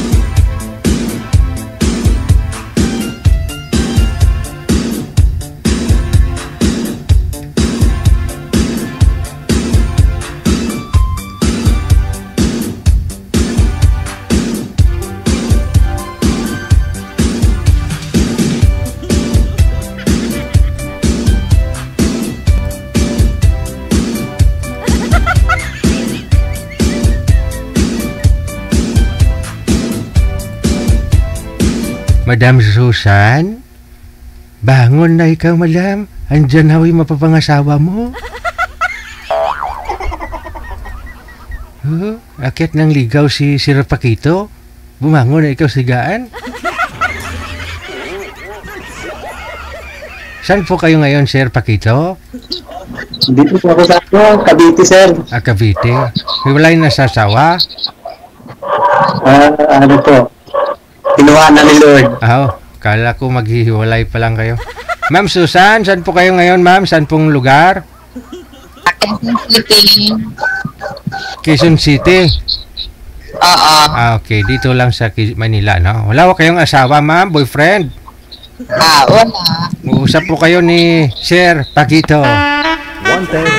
Madam Susan? Bangon na ikaw, madam. Andyan hawi mapapangasawa mo. Akit ng ligaw si Sir Pakito. Bumangon na ikaw, sigaan. Saan po kayo ngayon, Sir Pakito? Dito po ako sa Cavite, sir. Cavite. Hiwalay na sa sawa? Ano po? Kinuha na ni Lord. Kala ko maghihiwalay pa lang kayo. Ma'am Susan, saan po kayo ngayon, ma'am? Saan pong lugar? Quezon City. Okay, dito lang sa Manila, no? Wala ko kayong asawa, ma'am? Boyfriend? Wala. Uusap po kayo ni Sir Pakito. Wanted,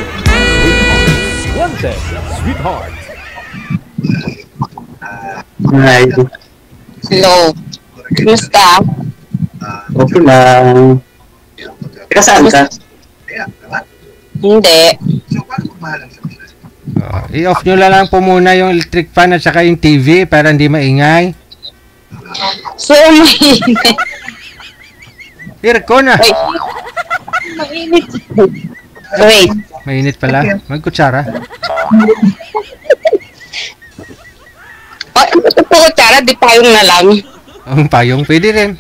sweetheart. Wanted, sweetheart. Hi. Hello. Kumusta? Okay lang. Saan ka? Hindi. I-off nyo lang po muna yung electric fan at saka yung TV para hindi maingay. So, mainit. Aircon na. Mainit. Wait. Mainit pala. Magkutsara. Ito po kutsara, di payong na lang. Ang payong pwede rin.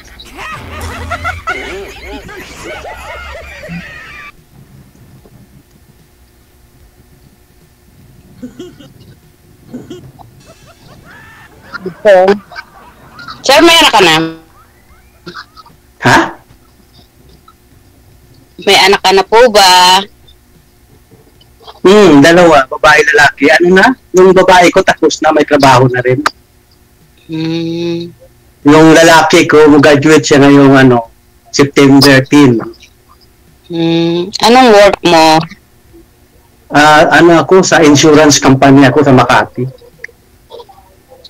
Sir, may anak ka na? Ha? May anak ka na po ba? Dalawa, babae, lalaki. Ano na? Yung babae ko tapos na, may trabaho na rin. Yung lalaki ko, mag-graduate siya ngayong September 10. Anong work mo? Ako sa insurance company ako sa Makati.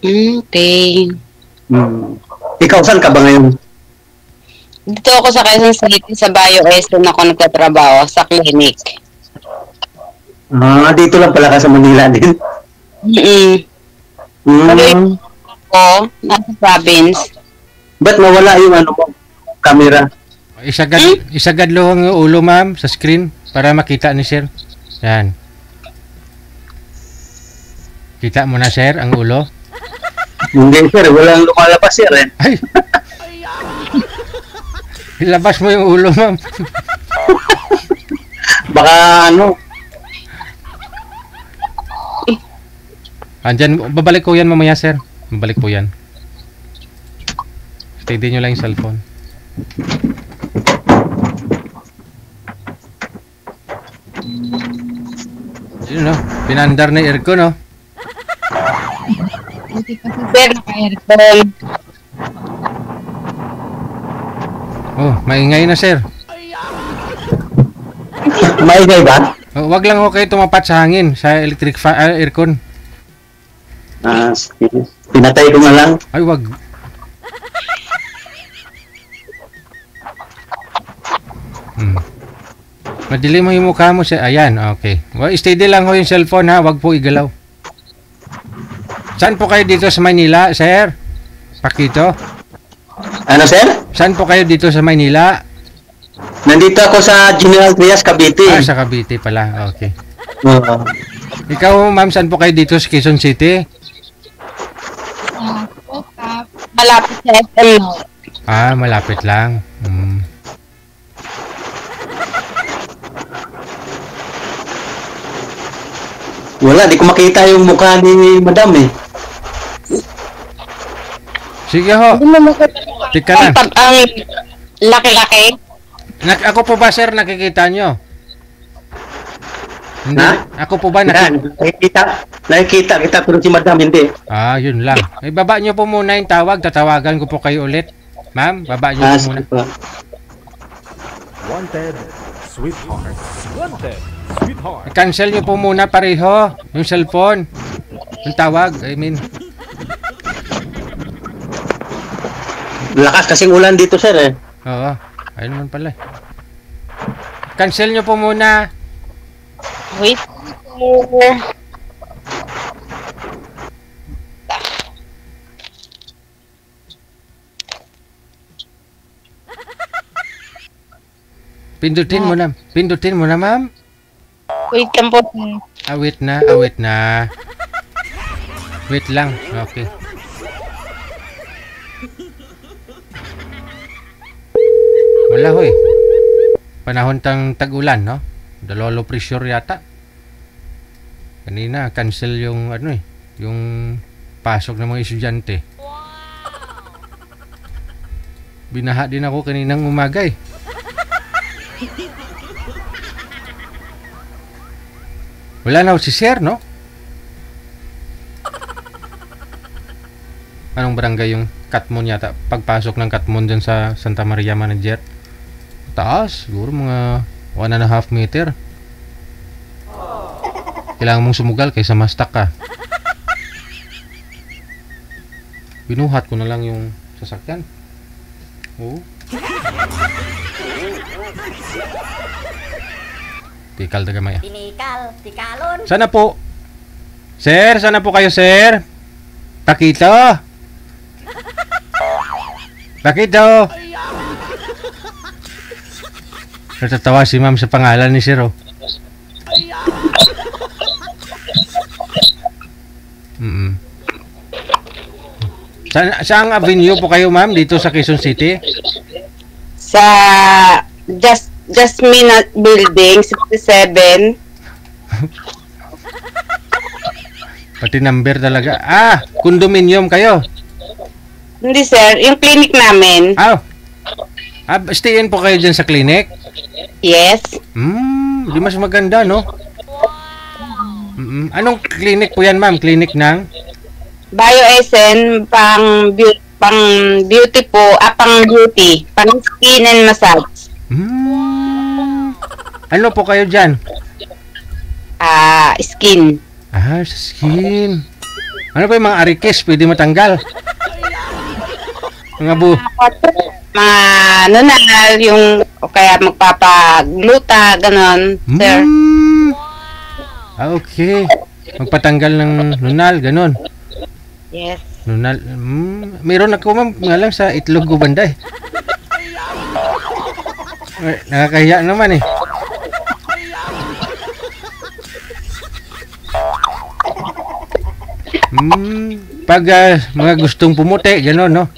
Okay. Ikaw, saan ka ba ngayon? Dito ako sa Quezon City, sa BioS, ako nagtatrabaho sa clinic. Dito lang pala ka sa Manila din. Ako, nasa province. Ba't nawala yung mo, camera? Isagad lohong yung ulo, ma'am, sa screen para makita ni sir. Yan. Kita mo na, sir, ang ulo? Hindi, sir. Walang lumalabas, sir. Ay! Ilabas mo yung ulo, ma'am. Baka Andyan, babalik ko yan mamaya, sir. Babalik po yan. Steady nyo lang yung cellphone. Yun, no? Pinandar na aircon, no? Sir, naka-aircon. Oh, maingay na, sir. Maingay ba? Oh, wag lang ho kayo tumapat sa hangin, sa aircon. Sige. Pinatay ko na lang. Ay, wag. Madilim mo yung mukha mo, sir. Ayan, okay. Well, steady lang ho yung cellphone, ha? Wag po igalaw. Saan po kayo dito sa Maynila, sir? Pakito. Ano, sir? Saan po kayo dito sa Maynila? Nandito ako sa General Trias, Cavite. Ah, sa Cavite pala. Okay. Ikaw, ma'am, saan po kayo dito sa Quezon City? Malapit sa SM. Ah, malapit lang. Wala, di ko makita yung mukha ni Madam eh. Sige ho. Tika lang. Ang laki-laki. Ako po ba, sir, nakikita nyo? Hindi. Ako po ba Nakikita kita pero si Madam hindi. Ah, yun lang. Baba nyo po muna yung tawag. Tatawagan ko po kayo ulit. Ma'am, baba nyo po muna. Wanted, sweetheart. Wanted, sweetheart. Cancel nyo po muna pareho. Yung cellphone. Yung tawag, I mean. Lakas kasing ulan dito, sir eh. Oo. Ayun naman pala. Cancel nyo po muna. Wait. Pindutin mo na. Pindutin mo na, ma'am. Wait lang po. Awit na, awit na. Wait lang. Okay. Wala hoy. Panahon tang tag-ulan, no? Low pressure yata. Kanina cancel yung ano eh, yung pasok ng mga estudyante. Binaha din ako kaninang umaga eh. Wala na si Sir, no? Anong barangay yung Katmon yata? Pagpasok ng Katmon dyan sa Santa Maria Manager. Taas, siguro mga 1.5 meter. Kailangan mong sumugal kaysa mastak ka. Binuhat ko na lang yung sasakyan. Oo. Tikal taga maya. Tikalon. Sana po. Sir, sana po kayo, sir. Pakito. Pakito. Natatawa si ma'am sa pangalan ni Sir, oh. Saan avenue po kayo, ma'am, dito sa Quezon City? Sa Jasmine Building, 67. Pati number talaga. Ah, condominium kayo? Hindi, sir. Yung clinic namin. Stayin po kayo dyan sa clinic? Yes. Di mas maganda, no? Anong clinic po yan, ma'am? Clinic ng? BioSN, pang beauty po, pang beauty, pang skin and massage. Ano po kayo dyan? Skin. Ah, skin. Ano pa yung mga arikis? Pwede matanggal? Mga ano na, yung, o kaya magpapagluta, ganon, sir. Okay. Magpatanggal ng nunal, ganon. Yes. Nunal. Meron ako, ma'am, nga lang sa itlog ko banda eh. Nakakahiya naman eh. Pag mga gustong pumuti, gano'n, no?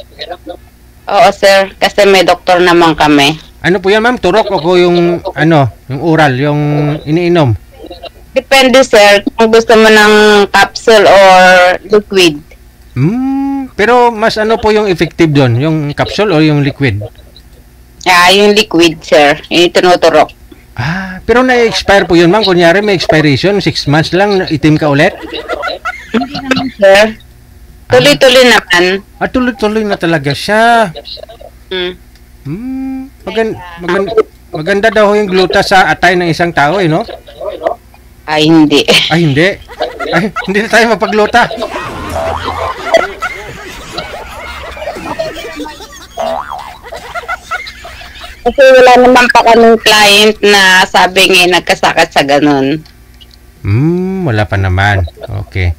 Oo, sir. Kasi may doktor naman kami. Ano po yan, ma'am? Turok o yung, yung oral, yung iniinom? Depende, sir. Kung gusto mo ng capsule or liquid. Pero mas ano po yung effective doon? Yung capsule o yung liquid? Yung liquid, sir. Yung tinuturok. Pero na-expire po yun, ma'am. Kunyari, may expiration, 6 months lang, itim ka ulit? Hindi naman, sir. Tuloy-tuloy naman. Tuloy-tuloy na talaga siya. Maganda daw yung gluta sa atay ng isang tao, no? Ay, hindi. Hindi? Hindi na tayo mapagluta. Kasi wala naman pa kaming client na sabi nga nagkasakit sa ganun. Wala pa naman. Okay.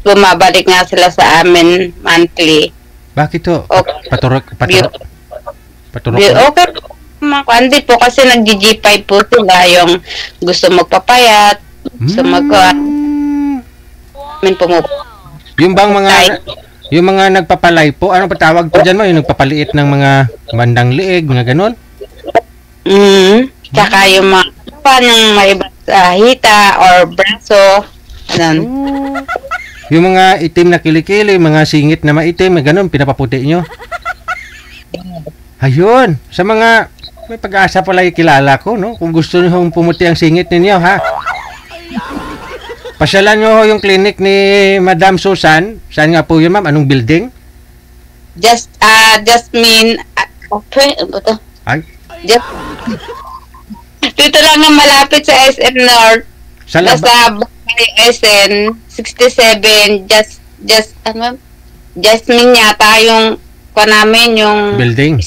Bumabalik nga sila sa amin monthly. Bakit to? Paturok. Okay. Hindi po kasi nag-G5 po sila yung gusto magpapayat, gusto yung mga nagpapalay po, anong patawag po dyan mo? Yung nagpapaliit ng mga bandang liig, mga ganun? Tsaka yung mga ng may hita or braso. Ganun. Yung mga itim na kilikili, mga singit na maitim, ganun, pinapaputi nyo? Ayun, sa mga may pag-asa pala yung kilala ko, no? Kung gusto nyo pumuti ang singit ninyo, ha? Pasyalan nyo yung clinic ni Madam Susan. Saan nga po yun, ma'am? Anong building? Jasmine. Dito lang na malapit sa SM North. Sa SN 67. Jasmine yata yung namin yung building.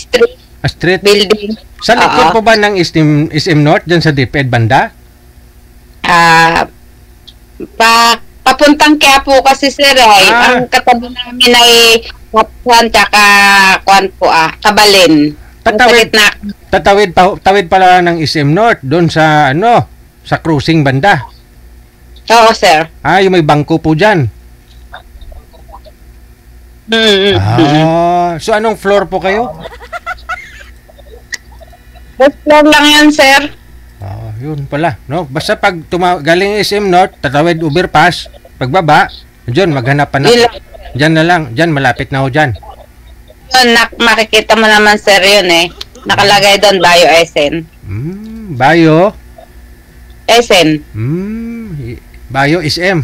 Street building. Sa likod po ba ng SM North dyan sa DepEd banda? Papuntang Quiapo kasi sir ang katabi namin ay Kapsan tsaka Kabalin. Tawid pala ng SM North doon sa sa cruising banda. Oo sir. Yung may bangko po dyan. So anong floor po kayo? First floor lang yan sir. Yun pala, no? Basta pag galing SM North, tatawid overpass, pagbaba, diyan maghanap pa na. Diyan na lang, diyan malapit na ho diyan. Yun, makikita mo naman sir yun Nakalagay doon Bio SN. Bio? SN. Bio SM.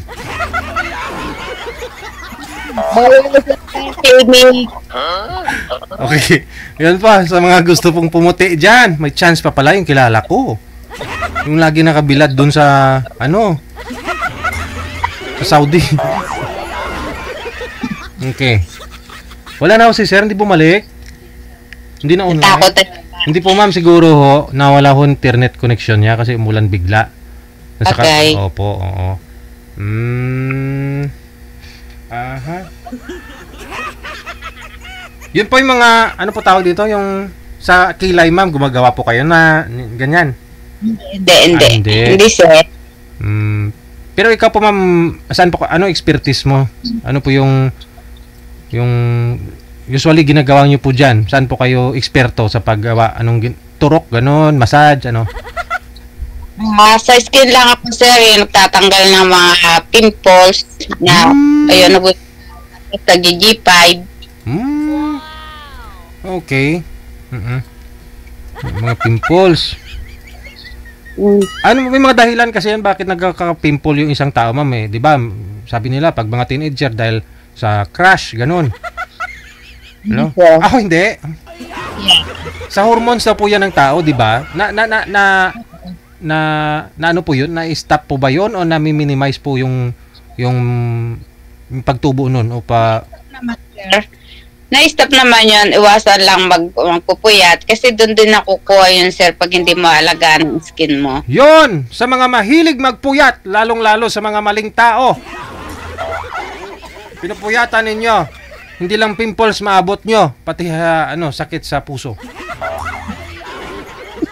Okay. Yan pa, sa mga gusto pong pumuti dyan, may chance pa pala yung kilala ko. Yung lagi nakabilad dun sa, sa Saudi. Okay. Wala na ho si sir, hindi bumalik? Hindi na online? Hindi po ma'am, siguro ho, nawala ho internet connection niya kasi umulan bigla. Okay. Opo, oo. Yun po yung mga, ano po tawag dito, yung sa kilay ma'am, gumagawa po kayo na ganyan? Hindi sir. Pero ikaw po ma'am, saan po, ano expertise mo? Ano po yung usually ginagawa nyo po dyan? Saan po kayo eksperto sa paggawa? Anong turok, ganon, massage, ano? Sa skin lang ako sir, yung nagtatanggal ng mga pimples na, ayun, nag-G5. Okay. Mga pimples. Ano, may mga dahilan kasi yan bakit nagkaka-pimple yung isang tao, ma'am, 'di ba? Sabi nila pag mga teenager dahil sa crush, ganun. Hello? Hindi. Sa hormones na po yan ng tao, 'di ba? Na ano po 'yun? Na-stop po ba 'yun o na-minimize po yung pagtubo nun o pa na-stop naman yun, iwasan lang magpupuyat kasi doon din nakukuha yun sir pag hindi mo alagaan ang skin mo. Yun! Sa mga mahilig magpuyat, lalong-lalo sa mga maling tao. Pinupuyatan ninyo. Hindi lang pimples maabot nyo, pati sakit sa puso.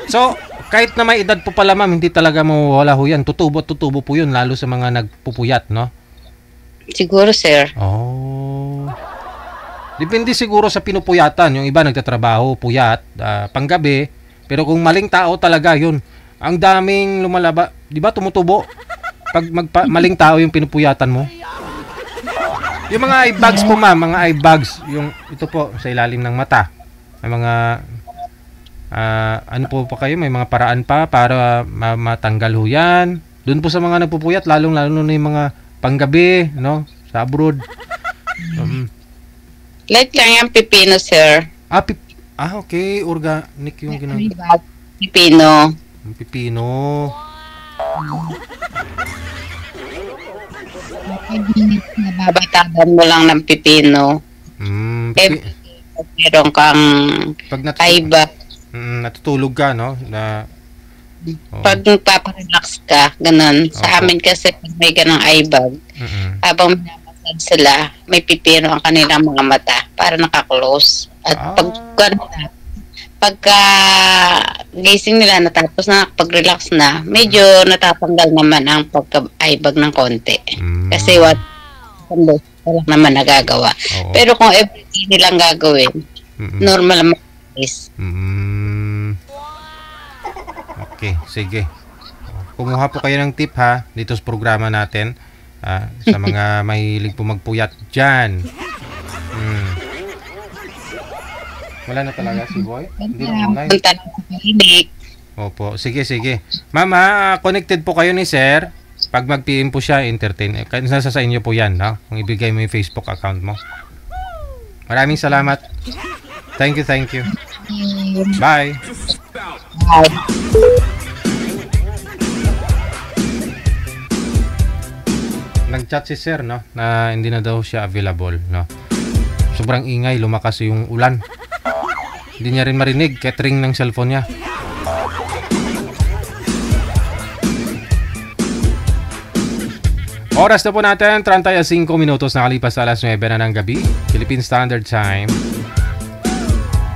So, kahit na may edad po pala ma'am, hindi talaga mawawala ho yan. Tutubo po yun, lalo sa mga nagpupuyat, no? Siguro sir. Depende siguro sa pinupuyatan. Yung iba nagtatrabaho, puyat, panggabi. Pero kung maling tao talaga, yun. Ang daming lumalaba. Di ba tumutubo? Pag maling tao yung pinupuyatan mo. Yung mga eye bags po ma'am, mga eye bags. Yung, ito po, sa ilalim ng mata. May mga Ano po pa kayo? May mga paraan pa para matanggal ho yan? Doon po sa mga nagpupuyat, lalong-lalo na yung mga panggabi, no? Sa abroad. Light lang yung pipino, sir. Okay. Organic yung ginagawa. Pipino. Pipino. Nababataban mo lang ng pipino. Meron kang kaiba. Natutulog ka, no? Pag nagpaparelax ka, ganun. Sa amin kasi pag may ganang eyebag, habang minamasad sila, may pipino ang kanilang mga mata para nakaklose. At pagka gising nila natapos na, pag-relax na, medyo natatanggal naman ang pagka-eyebag ng konti. Kasi wala naman nagagawa. Pero kung everyday nilang gagawin, normal naman is. Okay, sige. Kumuha po kayo ng tip ha dito sa programa natin sa mga mahilig po magpuyat dyan. Wala na talaga si Boy? Hindi na online. Opo, sige. Mama, connected po kayo ni Sir. Pag mag-PM po siya, entertain. Nasa sa inyo po yan, no? Kung ibigay mo yung Facebook account mo. Maraming salamat. Thank you. Bye. Nag-chat si Sir, no? Na hindi na daw siya available, no? Sobrang ingay, lumakas yung ulan. Hindi niya rin marinig, catering ng cellphone niya. Oras na po natin, 35 minutos nakalipas sa alas 9 na ng gabi, Philippine Standard Time.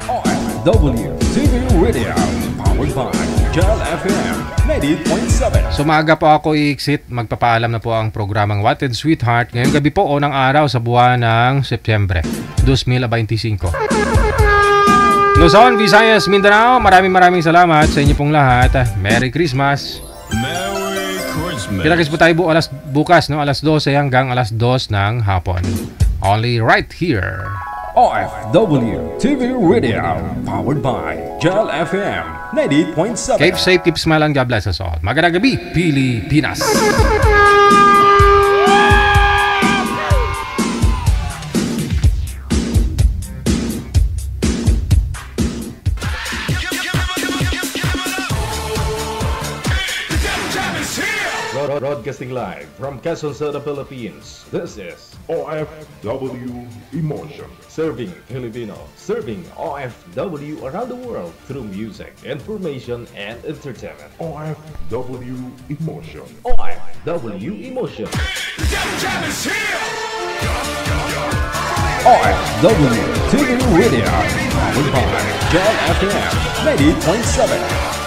OFW TV Radio, powered by Jal FM 90.7. So maaga po ako i-exit, magpapaalam na po ang programang Wanted Sweetheart ngayong gabi po o ng araw sa buwan ng Setyembre 2025. Luzon, Visayas, Mindanao, maraming salamat sa inyo pong lahat. Merry Christmas! Merry Christmas! Pinakis po tayo bukas, no? Alas 12 hanggang alas 2 ng hapon. Only right here. OFW TV Radio, powered by Jal FM 90.7. Keep safe, keep smiling, God bless us all. Magandang gabi, Pilipinas! Broadcasting live from Quezon City, Philippines. This is OFW Emotion. Serving Filipino, serving OFW around the world through music, information, and entertainment. OFW Emotion. OFW Emotion. OFW TV Radio, powered by Jal FM 90.7.